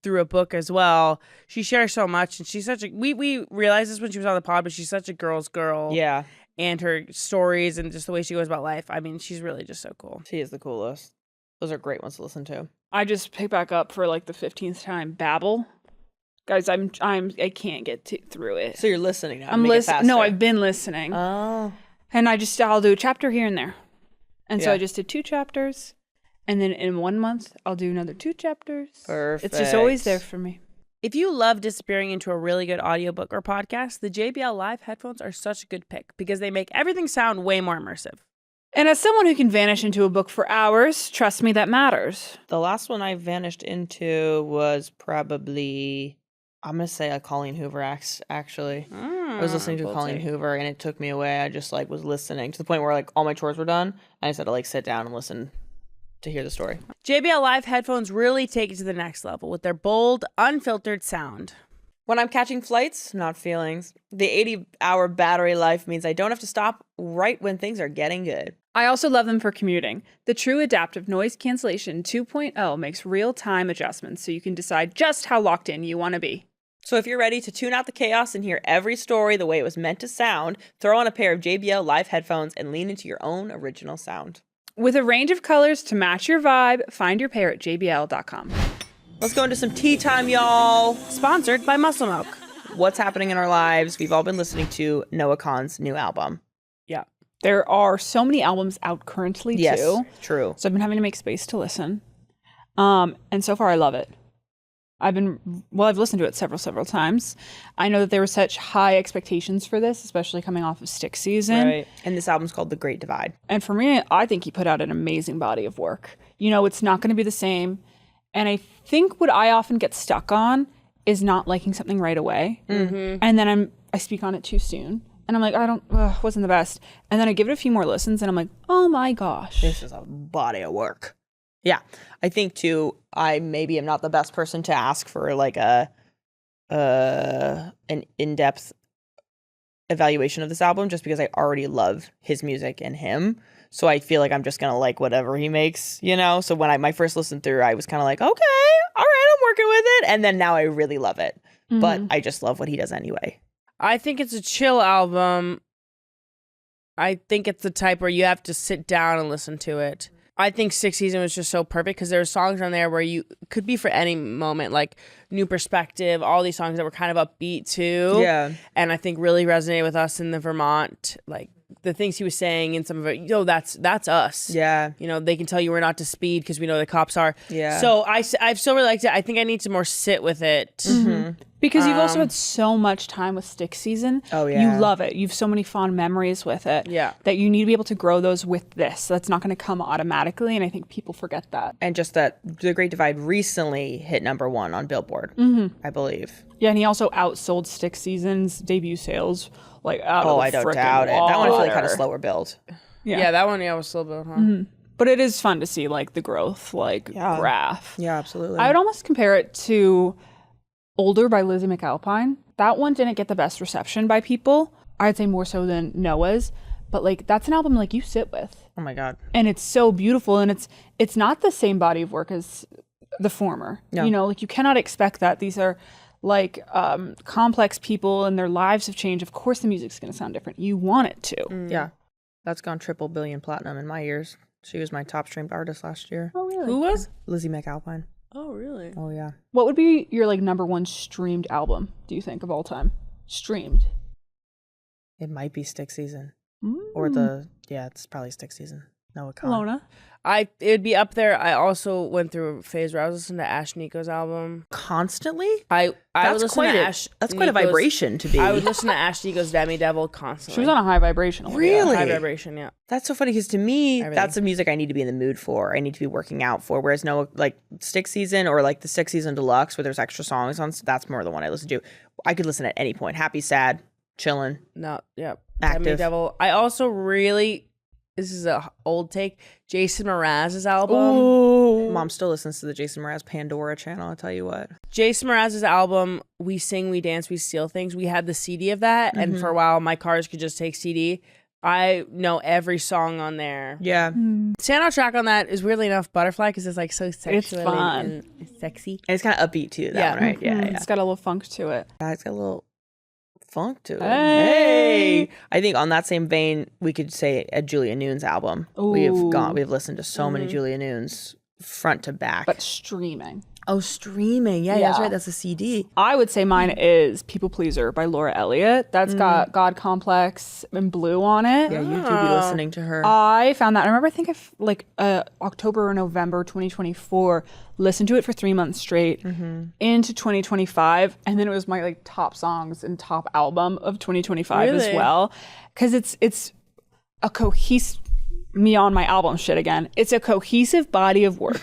B: through a book as well. She shares so much, and she's such a... We realized this when she was on the pod, but she's such a girl's girl.
C: Yeah.
B: And her stories and just the way she goes about life. I mean, she's really just so cool.
C: She is the coolest. Those are great ones to listen to.
D: I just picked back up for like the 15th time Babel. Guys, I can't get through it.
C: So you're listening now.
D: I'm listening. No, I've been listening.
C: Oh.
D: And I'll do a chapter here and there. And so
C: Yeah.
D: I just did 2 chapters. And then in 1 month, I'll do another 2 chapters.
C: Perfect.
D: It's just always there for me.
B: If you love disappearing into a really good audiobook or podcast, the JBL Live headphones are such a good pick because they make everything sound way more immersive.
D: And as someone who can vanish into a book for hours, trust me, that matters.
C: The last one I vanished into was probably, I'm going to say a Colleen Hoover, actually. I was listening to Colleen Hoover, and it took me away. I just was listening to the point where all my chores were done. And I just had to sit down and listen to hear the story.
B: JBL Live headphones really take it to the next level with their bold, unfiltered sound.
C: When I'm catching flights, not feelings, the 80-hour battery life means I don't have to stop right when things are getting good.
D: I also love them for commuting. The True Adaptive Noise Cancellation 2.0 makes real-time adjustments so you can decide just how locked in you want to be.
C: So if you're ready to tune out the chaos and hear every story the way it was meant to sound, throw on a pair of JBL Live headphones and lean into your own original sound.
D: With a range of colors to match your vibe, find your pair at jbl.com.
C: Let's go into some tea time, y'all.
B: Sponsored by Muscle Milk.
C: What's happening in our lives? We've all been listening to Noah Kahan's new album.
B: Yeah.
D: There are so many albums out currently,
C: Yes,
D: too.
C: true.
D: So I've been having to make space to listen. And so far, I love it. I've listened to it several times. I know that there were such high expectations for this, especially coming off of Stick season.
C: Right. And this album's called The Great Divide.
D: And for me, I think he put out an amazing body of work. It's not going to be the same. And I think what I often get stuck on is not liking something right away. Mm-hmm. And then I speak on it too soon. And I'm like, wasn't the best. And then I give it a few more listens and I'm like, oh my gosh.
C: This is a body of work. Yeah. I think too, I maybe am not the best person to ask for an in-depth evaluation of this album just because I already love his music and him. So I feel like I'm just going to like whatever he makes, So when my first listen through, I was kind of like, okay, all right, I'm working with it. And then now I really love it. Mm-hmm. But I just love what he does anyway.
B: I think it's a chill album. I think it's the type where you have to sit down and listen to it. I think Sixth Season was just so perfect because there are songs on there where you could be for any moment, like New Perspective, all these songs that were kind of upbeat too.
C: Yeah.
B: And I think really resonated with us in the Vermont, the things he was saying in some of it, that's us.
C: Yeah.
B: They can tell you we're not to speed because we know the cops are.
C: Yeah.
B: So I've still really liked it. I think I need to more sit with it.
D: Mm-hmm. Because you've also had so much time with Stick season.
C: Oh, yeah.
D: You love it. You have so many fond memories with it.
B: Yeah.
D: That you need to be able to grow those with this. That's not going to come automatically. And I think people forget that.
C: And just that The Great Divide recently hit #1 on Billboard, I believe.
D: Yeah, and he also outsold Stick season's debut sales. I
C: don't doubt it. That one I feel like had a slower build.
B: Yeah, that one, was slow build, huh?
D: Mm-hmm. But it is fun to see the growth, graph.
C: Yeah, absolutely.
D: I would almost compare it to Older by Lizzie McAlpine. That one didn't get the best reception by people. I'd say more so than Noah's. But that's an album you sit with.
C: Oh my God.
D: And it's so beautiful, and it's not the same body of work as the former.
C: No.
D: You cannot expect that. These are complex people and their lives have changed. Of course the music's going to sound different. You want it to.
C: Mm. Yeah. That's gone triple billion platinum in my ears. She was my top streamed artist last year.
D: Oh, really?
B: Who was?
C: Lizzie McAlpine.
B: Oh, really?
C: Oh, yeah.
D: What would be your #1 streamed album, do you think, of all time? Streamed.
C: It might be Stick Season.
D: Mm.
C: Or it's probably Stick Season. Noah Kahan.
D: Ilona?
B: It would be up there. I also went through a phase where I was listening to Ash Nico's album
C: Constantly?
B: I would
C: That's
B: listen
C: quite
B: to
C: a
B: Ash
C: that's quite a
B: Nico's-
C: vibration to be.
B: I would listen to Ash Nico's Demi Devil constantly.
D: She was on a high vibration.
C: Really?
B: High vibration, yeah.
C: That's so funny because to me,
B: Everything.
C: that's the music I need to be in the mood for. I need to be working out for. Whereas no, like Stick Season or like the Stick Season Deluxe where there's extra songs on, that's more the one I listen to. I could listen at any point. Happy, sad, chilling.
B: No, yeah.
C: Active.
B: Demi Devil. I also really, this is a old take, Jason Mraz's album.
C: Ooh. Mom still listens to the Jason Mraz Pandora channel, I'll tell you what.
B: Jason Mraz's album, We Sing, We Dance, We Steal Things. We had the CD of that, and for a while, my cars could just take CD. I know every song on there.
C: Yeah.
B: Standout track on that is weirdly enough Butterfly because it's like so sexual
D: fun.
B: and sexy.
C: And it's kind of upbeat too, that
B: Yeah.
C: one, right? Yeah, yeah.
D: It's got a little funk to it.
C: It's got a little funk to it.
D: Hey.
C: I think on that same vein, we could say a Julia Nunes album. We've listened to so many Julia Nunes front to back.
D: But streaming.
C: Oh, streaming. Yeah, that's
D: Yeah.
C: right. That's a CD.
D: I would say mine is People Pleaser by Laura Elliott. That's got God Complex and Blue on it.
C: Yeah, you do be listening to her.
D: I found that. I remember, I think October or November 2024, listened to it for 3 months straight into 2025. And then it was my like top songs and top album of 2025 as
B: Really?
D: well. Because it's a cohesive, me on my album shit again. It's a cohesive body of work.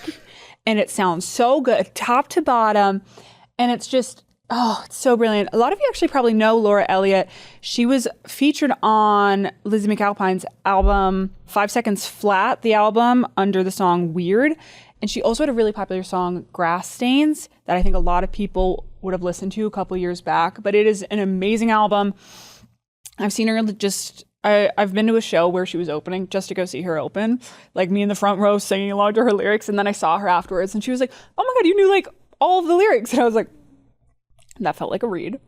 D: And it sounds so good, top to bottom. And it's just, it's so brilliant. A lot of you actually probably know Laura Elliott. She was featured on Lizzie McAlpine's album 5 Seconds Flat, the album, under the song Weird. And she also had a really popular song, Grass Stains, that I think a lot of people would have listened to a couple years back. But it is an amazing album. I've seen her I've been to a show where she was opening just to go see her open, like me in the front row singing along to her lyrics. And then I saw her afterwards and she was like, oh my God, you knew like all of the lyrics. And I was like, that felt like a read.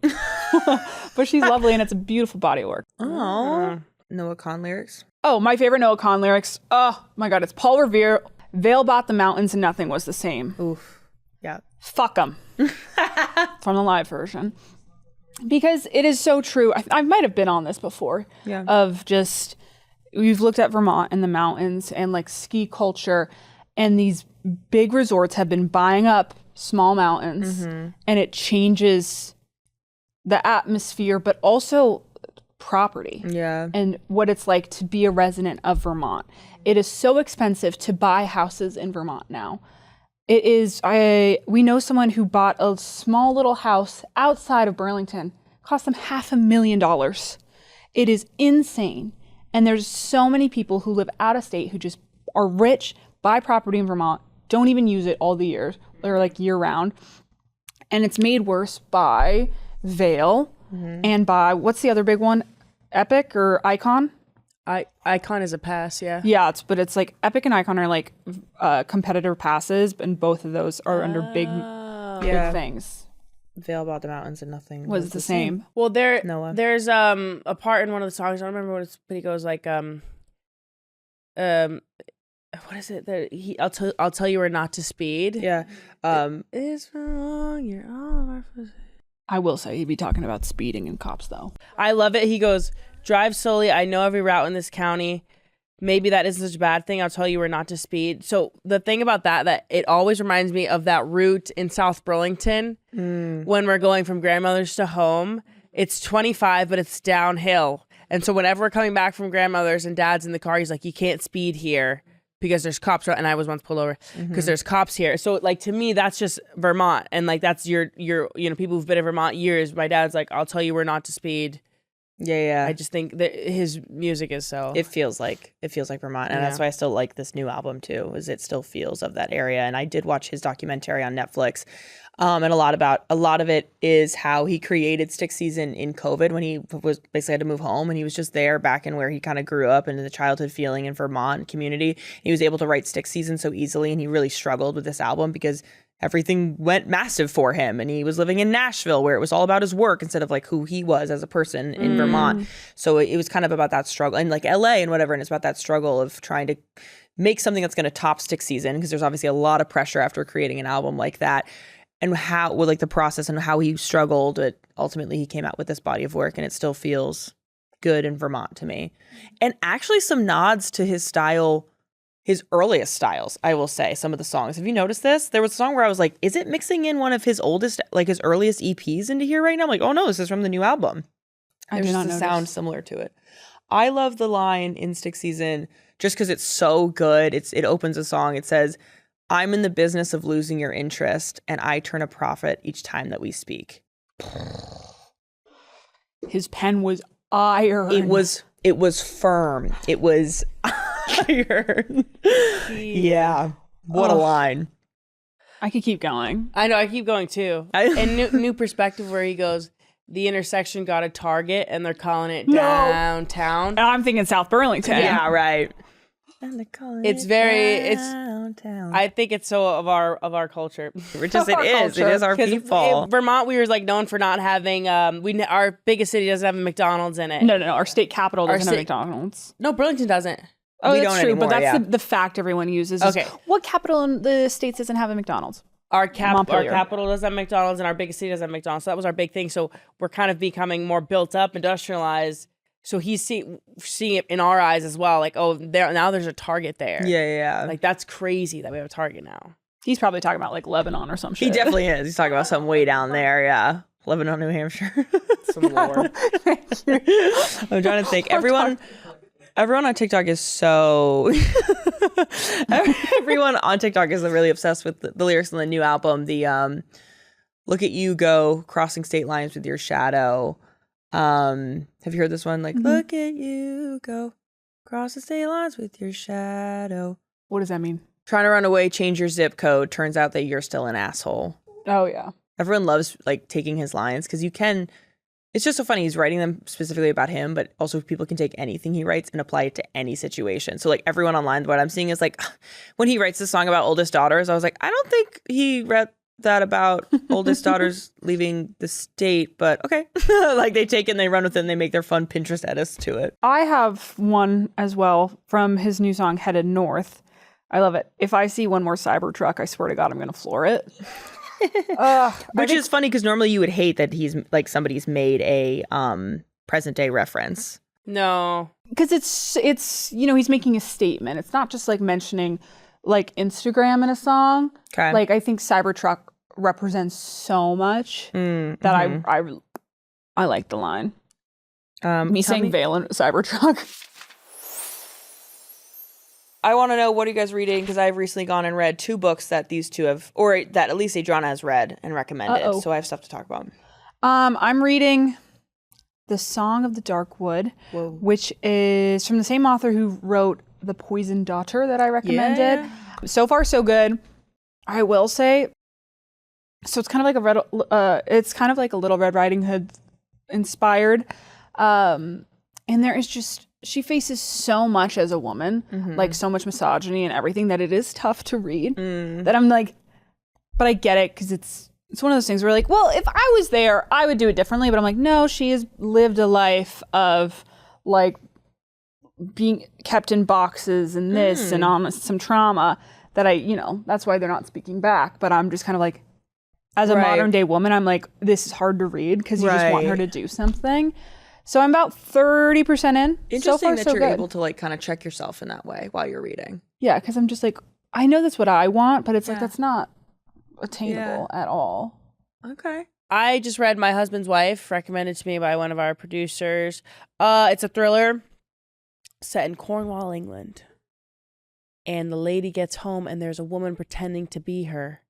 D: But she's lovely and it's a beautiful body of work.
C: Oh, Noah Kahn lyrics.
D: Oh, my favorite Noah Kahn lyrics. Oh my God, it's Paul Revere. Vale bought the mountains and nothing was the same.
C: Oof. Yeah.
D: Fuck them. From the live version. Because it is so true. I might have been on this before.
C: Yeah.
D: Of just, we've looked at Vermont and the mountains and like ski culture, and these big resorts have been buying up small mountains, and it changes the atmosphere, but also property.
C: Yeah.
D: And what it's like to be a resident of Vermont. It is so expensive to buy houses in Vermont now. It is, we know someone who bought a small little house outside of Burlington. Cost them $500,000. It is insane. And there's so many people who live out of state who just are rich, buy property in Vermont, don't even use it all the years, or like year round. And it's made worse by Vail and by, what's the other big one? Epic or Icon?
B: Icon is a pass, yeah.
D: Yeah, but it's like Epic and Icon are like competitor passes, and both of those are under big things.
C: Vale bought the mountains and nothing
D: Was the same.
B: Well,
C: Noah.
B: there's a part in one of the songs. I don't remember what it's, but he goes like what is it? I'll tell you we're not to speed.
C: Yeah.
B: It's wrong. You're all of our.
D: I will say he'd be talking about speeding and cops though.
B: I love it. He goes, drive slowly. I know every route in this county. Maybe that isn't such a bad thing. I'll tell you we're not to speed. So the thing about that it always reminds me of that route in South Burlington when we're going from grandmother's to home. It's 25, but it's downhill. And so whenever we're coming back from grandmother's and dad's in the car, he's like, you can't speed here because there's cops. And I was once pulled over because there's cops here. So like, to me, that's just Vermont. And like, that's your, people who've been in Vermont years. My dad's like, I'll tell you we're not to speed.
C: Yeah.
B: I just think that his music is so.
C: It feels like Vermont, and that's why I still like this new album too. Is it still feels of that area? And I did watch his documentary on Netflix, and a lot of it is how he created Stick Season in COVID when he was basically had to move home, and he was just there back in where he kind of grew up and in the childhood feeling in Vermont community. He was able to write Stick Season so easily, and he really struggled with this album because everything went massive for him, and he was living in Nashville where it was all about his work instead of like who he was as a person in Vermont. So it was kind of about that struggle, and like LA and whatever, and it's about that struggle of trying to make something that's going to top Stick Season, because there's obviously a lot of pressure after creating an album like that, and how like the process and how he struggled, but ultimately he came out with this body of work, and it still feels good in Vermont to me. And actually some nods to his style his earliest styles, I will say. Some of the songs. Have you noticed this? There was a song where I was like, is it mixing in one of his oldest, like his earliest EPs into here right now? I'm like, oh no, this is from the new album. There's just a sound similar to it. I love the line in Stick Season just because it's so good. It opens a song. It says, I'm in the business of losing your interest, and I turn a profit each time that we speak.
D: His pen was iron.
C: It was firm. It was iron. Yeah. What a line.
D: I could keep going.
B: I know, I keep going too. And new perspective where he goes, the intersection got a Target and they're calling it downtown.
D: And I'm thinking South Burlington.
C: Yeah, right.
B: It's very downtown. I think it's so of our culture.
C: Which is it is our people.
B: Vermont, we were like known for not having our biggest city doesn't have a McDonald's in it.
D: No. Our state capital doesn't have McDonald's.
B: No, Burlington doesn't.
D: Oh,
C: we
D: that's
C: don't
D: true,
C: anymore,
D: but that's the fact everyone uses. Okay. What capital in the States doesn't have a McDonald's?
B: Our capital does have McDonald's and our biggest city does have McDonald's. So that was our big thing. So we're kind of becoming more built up, industrialized. So he's seeing it in our eyes as well. Like, oh, now there's a Target there.
C: Yeah.
B: Like, that's crazy that we have a Target now.
D: He's probably talking about like Lebanon or some shit.
C: He definitely is. He's talking about something way down there. Yeah. Lebanon, New Hampshire.
B: Some lore.
C: I'm trying to think. Everyone on TikTok is so... Everyone on TikTok is really obsessed with the lyrics in the new album. The look at you go, crossing state lines with your shadow. Have you heard this one? Like, look at you go, cross the state lines with your shadow.
D: What does that mean?
C: Trying to run away, change your zip code. Turns out that you're still an asshole.
D: Oh, yeah.
C: Everyone loves like taking his lines because you can... It's just so funny. He's writing them specifically about him, but also people can take anything he writes and apply it to any situation. So like everyone online, what I'm seeing is like when he writes the song about oldest daughters, I was like, I don't think he read that about oldest daughters leaving the state, but okay. Like they take it and they run with it and they make their fun Pinterest edits to it.
D: I have one as well from his new song, Headed North. I love it. If I see one more Cybertruck, I swear to God, I'm going to floor it.
C: Which is funny because normally you would hate that he's like somebody's made a present day reference.
B: No,
D: because it's he's making a statement. It's not just like mentioning like Instagram in a song.
C: Okay.
D: Like I think Cybertruck represents so much that I like the line. Me saying Valen Cybertruck.
C: I want to know, what are you guys reading? Because I've recently gone and read 2 books that these two have, or that at least Adriana has read and recommended. So I have stuff to talk about.
D: I'm reading The Song of the Dark Wood, which is from the same author who wrote The Poisoned Daughter that I recommended. Yeah. So far, so good. I will say, so it's kind of like a Little Red Riding Hood inspired. And there is just, she faces so much as a woman, like so much misogyny and everything, that it is tough to read. That I'm like, but I get it because it's one of those things where like, well, if I was there, I would do it differently. But I'm like, no, she has lived a life of like being kept in boxes and this and on some trauma that that's why they're not speaking back. But I'm just kind of like, as a modern day woman, I'm like, this is hard to read because you just want her to do something. So I'm about 30% in.
C: Interesting
D: so far,
C: that
D: so
C: you're
D: good.
C: able to like kind of check yourself in that way while you're reading.
D: Yeah, because I'm just like, I know that's what I want, but it's like, that's not attainable at all.
C: Okay.
B: I just read My Husband's Wife, recommended to me by one of our producers. It's a thriller set in Cornwall, England. And the lady gets home and there's a woman pretending to be her.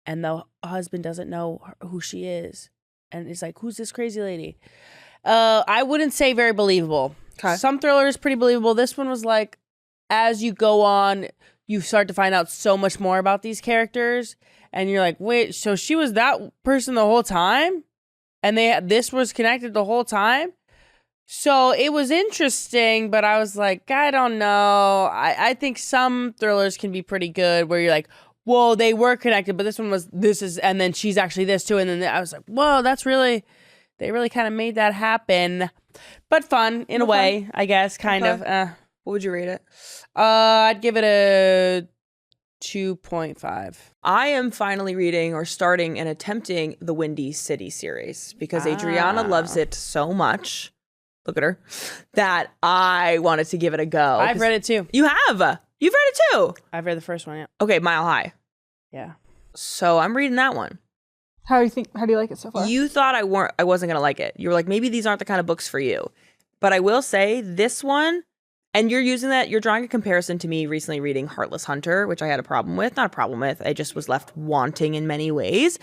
B: And the husband doesn't know who she is. And he's like, who's this crazy lady? I wouldn't say very believable. Okay. Some thrillers pretty believable. This one was like, as you go on, you start to find out so much more about these characters, and you're like, wait, so she was that person the whole time, and this was connected the whole time. So it was interesting, but I was like, I don't know. I think some thrillers can be pretty good where you're like, whoa, they were connected, but this is, and then she's actually this too, and then I was like, whoa, they really kind of made that happen, but fun in a way, I guess, kind of.
C: What would you rate it?
B: I'd give it a 2.5.
C: I am finally reading or starting and attempting the Windy City series because Adriana loves it so much. Look at her. That I wanted to give it a go.
B: I've read it too.
C: You have? You've read it too.
B: I've read the first one, yeah.
C: Okay, Mile High.
B: Yeah.
C: So I'm reading that one.
D: How do you like it so far?
C: You thought I wasn't going to like it. You were like, maybe these aren't the kind of books for you. But I will say this one, and you're drawing a comparison to me recently reading Heartless Hunter, which I had a problem with. Not a problem with. I just was left wanting in many ways.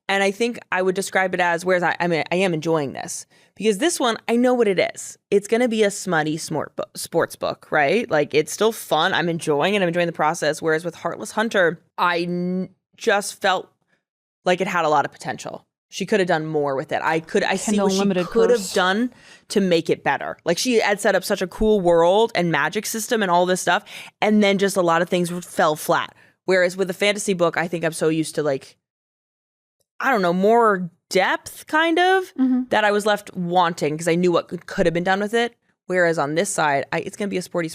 C: And I think I would describe it as, whereas I am enjoying this. Because this one, I know what it is. It's going to be a smutty sports book, right? Like, it's still fun. I'm enjoying it. I'm enjoying the process. Whereas with Heartless Hunter, just felt like it had a lot of potential. She could have done more with it. I see what she could have done to make it better. Like, she had set up such a cool world and magic system and all this stuff, and then just a lot of things fell flat. Whereas with a fantasy book, I think I'm so used to, like, I don't know, more depth kind of, that I was left wanting because I knew what could have been done with it. Whereas on this side, it's going to be a smutty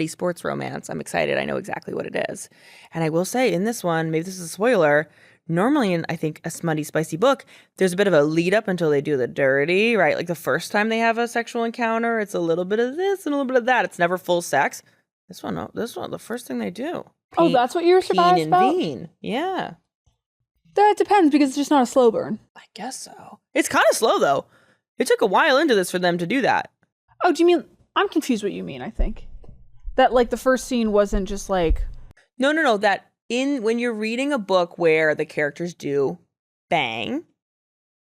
C: sports romance. I'm excited. I know exactly what it is. And I will say in this one, maybe this is a spoiler, normally in, I think, a smutty, spicy book, there's a bit of a lead up until they do the dirty, right? Like the first time they have a sexual encounter, it's a little bit of this and a little bit of that. It's never full sex. This one, the first thing they do.
D: That's what you were surprised about?
C: Veen. Yeah.
D: That depends because it's just not a slow burn.
C: I guess so. It's kind of slow, though. It took a while into this for them to do that.
D: Oh, do you mean... I'm confused what you mean, I think. That, like, the first scene wasn't just, like...
C: No. That when you're reading a book where the characters do bang,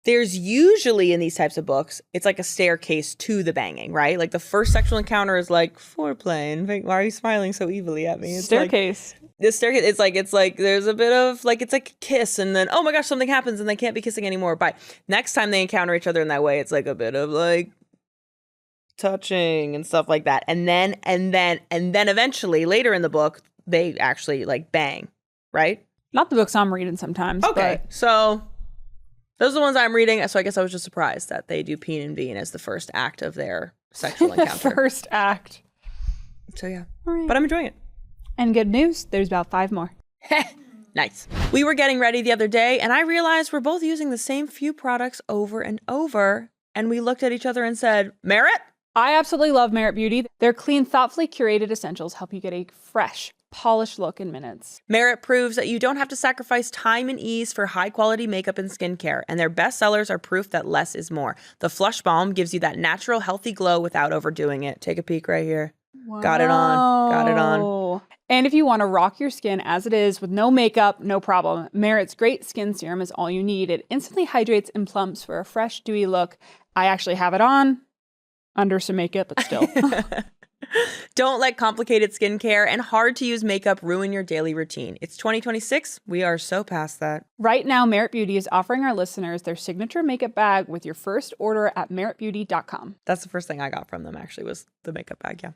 C: there's usually in these types of books, it's like a staircase to the banging, right? Like, the first sexual encounter is like foreplay. And why are you smiling so evilly at me? It's
D: staircase.
C: The staircase, it's like there's a bit of like, it's like a kiss and then, oh my gosh, something happens and they can't be kissing anymore. Bye. Next time they encounter each other in that way, it's like a bit of like touching and stuff like that. And then eventually later in the book, they actually like bang, right?
D: Not the books I'm reading sometimes.
C: Okay. So those are the ones I'm reading. So I guess I was just surprised that they do peen and bean as the first act of their sexual encounter.
D: First act.
C: So yeah.
D: All right.
C: But I'm enjoying it.
D: And good news, there's about 5 more.
C: Nice. We were getting ready the other day, and I realized we're both using the same few products over and over. And we looked at each other and said, Merit?
D: I absolutely love Merit Beauty. Their clean, thoughtfully curated essentials help you get a fresh, polished look in minutes.
C: Merit proves that you don't have to sacrifice time and ease for high-quality makeup and skincare, and their best sellers are proof that less is more. The Flush Balm gives you that natural, healthy glow without overdoing it. Take a peek right here.
D: Wow.
C: Got it on.
D: And if you want to rock your skin as it is with no makeup, no problem. Merit's Great Skin Serum is all you need. It instantly hydrates and plumps for a fresh, dewy look. I actually have it on under some makeup, but still.
C: Don't let complicated skincare and hard-to-use makeup ruin your daily routine. It's 2026. We are so past that.
D: Right now, Merit Beauty is offering our listeners their signature makeup bag with your first order at meritbeauty.com.
C: That's the first thing I got from them, actually, was the makeup bag, yeah.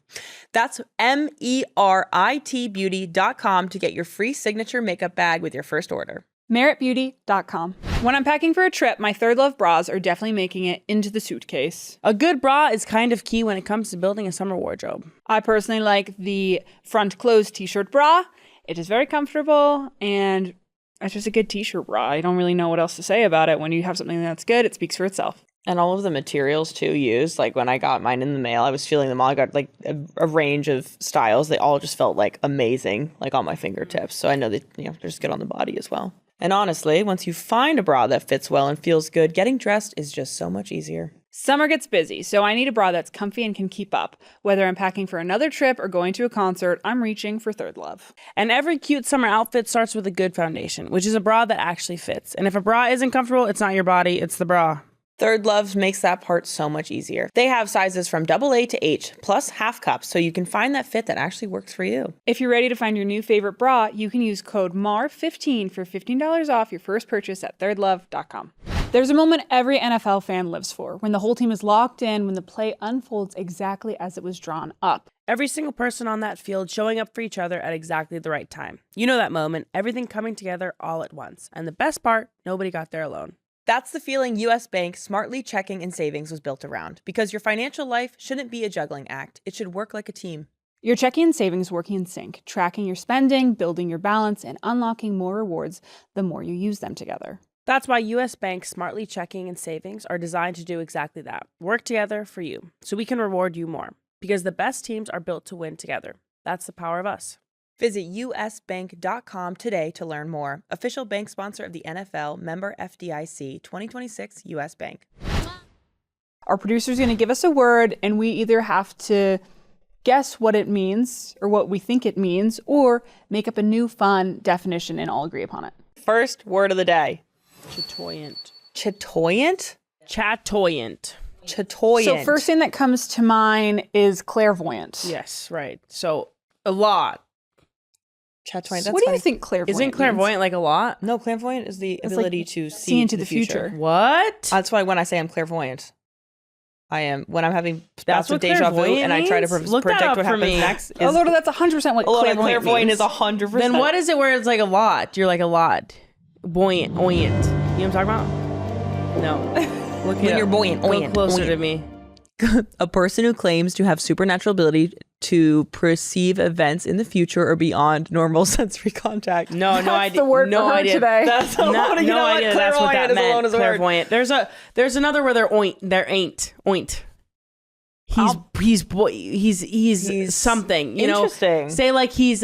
C: That's meritbeauty.com to get your free signature makeup bag with your first order.
D: meritbeauty.com. When I'm packing for a trip, my Third Love bras are definitely making it into the suitcase.
B: A good bra is kind of key when it comes to building a summer wardrobe.
D: I personally like the front closed t-shirt bra. It is very comfortable and it's just a good t-shirt bra. I don't really know what else to say about it. When you have something that's good, it speaks for itself.
C: And all of the materials too used, like when I got mine in the mail, I was feeling them all. I got like a range of styles. They all just felt like amazing, like on my fingertips. So I know that, they're just good on the body as well. And honestly, once you find a bra that fits well and feels good, getting dressed is just so much easier.
D: Summer gets busy, so I need a bra that's comfy and can keep up. Whether I'm packing for another trip or going to a concert, I'm reaching for Third Love.
B: And every cute summer outfit starts with a good foundation, which is a bra that actually fits. And if a bra isn't comfortable, it's not your body, it's the bra.
C: Third Love makes that part so much easier. They have sizes from AA to H, plus half cups, so you can find that fit that actually works for you.
D: If you're ready to find your new favorite bra, you can use code MAR15 for $15 off your first purchase at thirdlove.com. There's a moment every NFL fan lives for, when the whole team is locked in, when the play unfolds exactly as it was drawn up.
B: Every single person on that field showing up for each other at exactly the right time. You know that moment, everything coming together all at once. And the best part, nobody got there alone. That's the feeling U.S. Bank Smartly Checking and Savings was built around. Because your financial life shouldn't be a juggling act. It should work like a team.
D: Your checking and savings working in sync, tracking your spending, building your balance, and unlocking more rewards the more you use them together.
B: That's why U.S. Bank Smartly Checking and Savings are designed to do exactly that. Work together for you, so we can reward you more. Because the best teams are built to win together. That's the power of us.
C: Visit usbank.com today to learn more. Official bank sponsor of the NFL, member FDIC, 2026 US Bank.
D: Our producer's going to give us a word, and we either have to guess what it means or what we think it means, or make up a new fun definition and all agree upon it.
C: First word of the day.
B: Chatoyant.
C: Chatoyant?
B: Chatoyant.
C: Chatoyant.
D: So first thing that comes to mind is clairvoyant.
B: Yes, right. So a lot.
C: Chatoyant.
D: So what do you think clairvoyant
B: Isn't clairvoyant like a lot?
C: No, clairvoyant is the ability to
D: see into the future.
B: What?
C: That's why when I say I'm clairvoyant, I am when I'm having
B: That's
C: bouts of
B: what
C: deja vu
B: clairvoyant
C: and I try to
B: means? Look that
C: predict
B: up
C: what
B: for
C: happens
B: me.
C: next. Is,
D: Although that's 100% what
C: clairvoyant
D: means.
C: is 100%.
B: Then what is it where it's like a lot? You're like a lot. Buoyant. You know what I'm talking about? No. Look
C: When you're buoyant.
B: Go closer to me.
C: A person who claims to have supernatural ability to perceive events in the future or beyond normal sensory contact.
B: No
D: That's
B: idea.
D: the word
B: no
D: for her
B: idea.
D: That's
C: That's
B: No idea. That's what that meant.
C: Ilona's word.
B: Clairvoyant. There's another where they're ain't. He's something, you know.
C: Interesting.
B: Say like he's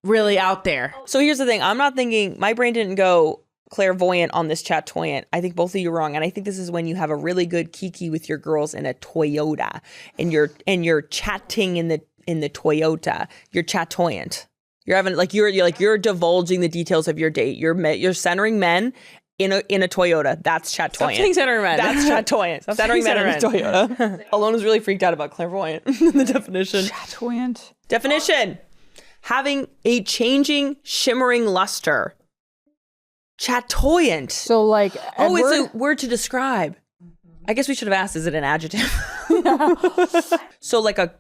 B: really out there.
C: So here's the thing. I'm not thinking, my brain didn't go clairvoyant on this chatoyant. I think both of you are wrong. And I think this is when you have a really good kiki with your girls in a Toyota and you're chatting in the Toyota. You're chatoyant. You're having you're divulging the details of your date. You're centering men in a Toyota. That's chatoyant.
B: Stop saying centering men.
C: That's chatoyant.
B: Stop
C: Centering
B: saying
C: men in a Toyota. Alona's really freaked out about clairvoyant. The definition.
D: Chatoyant.
C: Definition. Having a changing, shimmering luster. Chatoyant.
D: So like
C: Oh,
D: Edward?
C: it's a word to describe. I guess we should have asked, is it an adjective? So like a...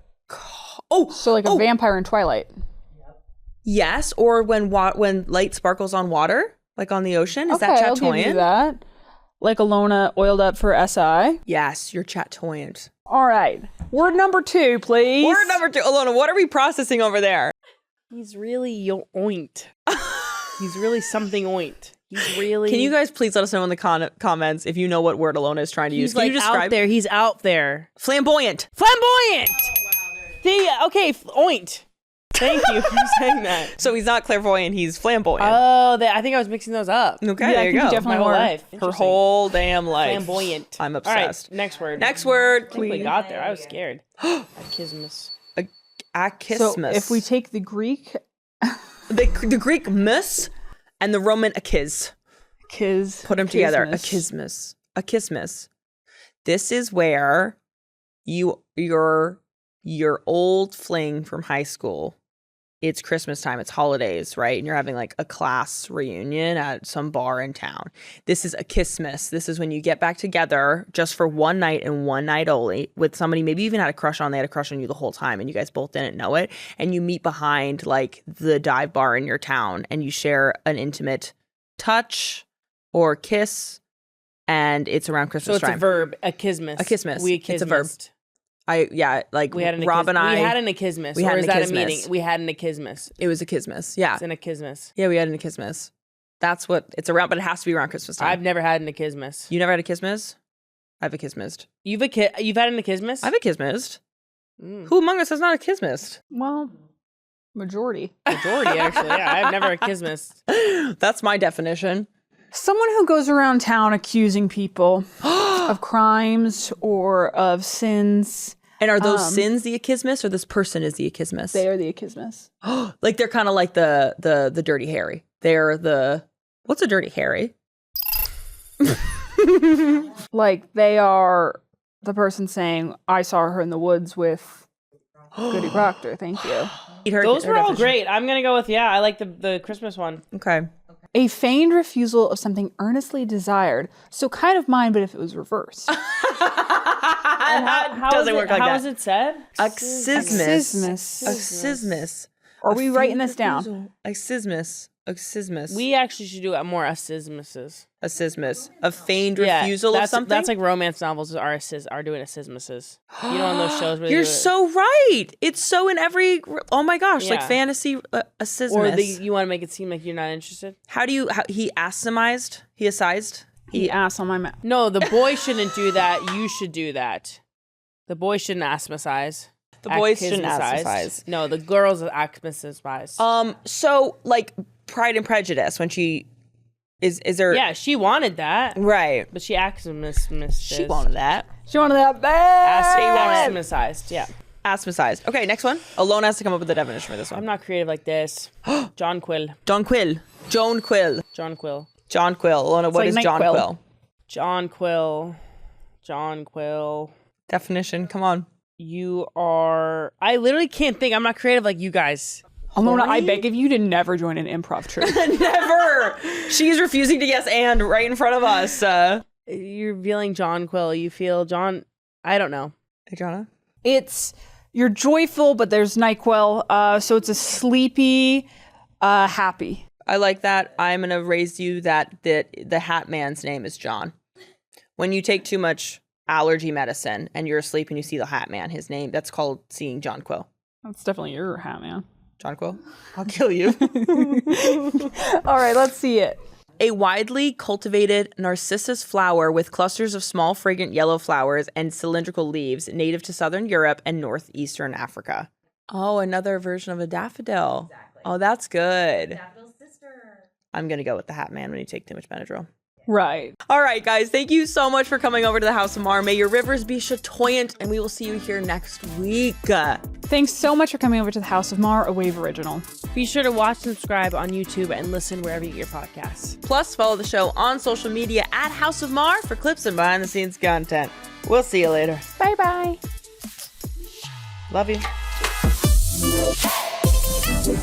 D: So like a vampire in Twilight.
C: Yes, or when light sparkles on water, like on the ocean. Is that
D: I'll give you
C: chatoyant?
D: that. Like Ilona oiled up for SI.
C: Yes, you're chatoyant.
D: All right. Word number 2, please.
C: Word number 2. Ilona, what are we processing over there?
B: He's really oint. He's really something oint. He's really.
C: Can you guys please let us know in the comments if you know what word Ilona is trying to use?
B: He's
C: Can
B: like
C: you describe?
B: out there. He's out there.
C: Flamboyant.
B: Flamboyant. Okay, oint. Thank you for saying that.
C: So he's not clairvoyant, he's flamboyant.
B: Oh, I think I was mixing those up.
C: Okay,
D: Yeah,
C: there
D: I
C: you
D: think
C: go.
D: you definitely
B: My whole
D: were.
B: life.
C: Her
B: Interesting.
C: whole damn life.
B: Flamboyant.
C: I'm
B: All right,
C: obsessed.
B: next word.
C: Next word,
B: I think we
C: please.
B: got there. I was scared. Achismus.
C: Achismus.
D: So if we take the Greek,
C: the Greek mus and the Roman akiz, put them together.
D: Achismus.
C: Achismus. This is where your old fling from high school. It's Christmas time, it's holidays, right? And you're having like a class reunion at some bar in town. This is Achismus. This is when you get back together just for one night and one night only with somebody maybe you even had a crush on. They had a crush on you the whole time and you guys both didn't know it. And you meet behind like the dive bar in your town and you share an intimate touch or kiss. And it's around Christmas
B: So it's
C: time.
B: a verb. Achismus.
C: Achismus.
B: We
C: It's a verb.
B: achismused.
C: We
B: had an
C: Rob and I.
B: We had an achismus.
C: we had
B: or
C: an
B: is that a
C: achismus.
B: meeting? We had an achismus.
C: It was Achismus. Yeah.
B: It's an achismus.
C: Yeah, we had an Achismus. That's what it's around, but it has to be around Christmas time.
B: I've never had an achismus.
C: You never had a Kismis? I've a Kismist.
B: You've had an achismus?
C: I've a Kismist.
B: Mm.
C: Who among us has not a Kismist?
D: well, majority.
B: Majority, actually. Yeah, I've never achismused.
C: That's my definition.
D: Someone who goes around town accusing people of crimes or of sins.
C: And are those sins the Achismus or this person is the Achismus?
D: They are the achismus.
C: Like they're kind of like the Dirty Harry. They're the what's a Dirty Harry?
D: Like they are the person saying, I saw her in the woods with Goody Proctor. Thank you.
B: Those were all great. I'm going to go with, I like the Christmas one.
C: Okay.
D: A feigned refusal of something earnestly desired. So kind of mine, but if it was reversed.
B: How
C: doesn't work like
B: How
C: that.
B: is it said?
C: Achismus.
D: Achismus.
C: Achismus.
D: Are we writing this down?
C: Achismus. Achismus.
B: We actually should do more achismuses.
C: Achismus. A feigned refusal of something?
B: That's like romance novels are doing achismuses. You know, on those shows where they
C: You're
B: do it.
C: so right. It's so in every. Oh my gosh, like
B: Yeah.
C: fantasy achismus.
B: Or you want to make it seem like you're not interested?
C: He asimized? He assized?
D: He asked on my map.
B: No, the boy shouldn't do that. You should do that. The boy shouldn't asmasize.
C: The boys shouldn't
B: Achismicized.
C: ostracize.
B: No, the girls are achismicized.
C: So like Pride and Prejudice, when she is there?
B: Yeah, she wanted that,
C: Right.
B: but she achismicized.
C: She wanted that.
D: She wanted that bad.
B: Achismicized. Yeah,
C: Asmicized. Okay, next one. Alona has to come up with a definition for this
B: I'm
C: one.
B: not creative like this. John Quill.
C: John Quill. Joan Quill.
B: John Quill.
C: John Quill. Alona, what
D: like
C: is
D: Night
C: John
D: Quill.
C: Quill?
B: John Quill. John Quill.
C: Definition. Come on.
B: You are. I literally can't think. I'm not creative like you guys.
D: Alona, I
B: Horny?
D: beg of you to never join an improv troupe.
C: Never. She's refusing to guess and right in front of us.
B: You're feeling John Quill. You feel John. I don't know.
C: Adriana?
D: It's you're joyful, but there's NyQuil, so it's a sleepy, happy.
C: I like that. I'm going to raise you that the Hat Man's name is John. When you take too much allergy medicine and you're asleep and you see the Hat Man, his name, that's called seeing John Quill.
D: That's definitely your hat, man.
C: John Quill? I'll kill you.
D: All right, let's see it.
C: A widely cultivated narcissus flower with clusters of small fragrant yellow flowers and cylindrical leaves, native to southern Europe and northeastern Africa. Oh, another version of a daffodil. Exactly. Oh, that's good. Daffodil's sister. I'm going to go with the Hat Man when you take too much Benadryl.
D: Right.
C: All right, guys, thank you so much for coming over to the House of Maher. May your rivers be chatoyant, and we will see you here next week.
D: Thanks so much for coming over to the House of Maher, a Wave original.
B: Be sure to watch and subscribe on YouTube and listen wherever you get your podcasts.
C: Plus, follow the show on social media at House of Maher for clips and behind-the-scenes content. We'll see you later.
D: Bye-bye.
C: Love you.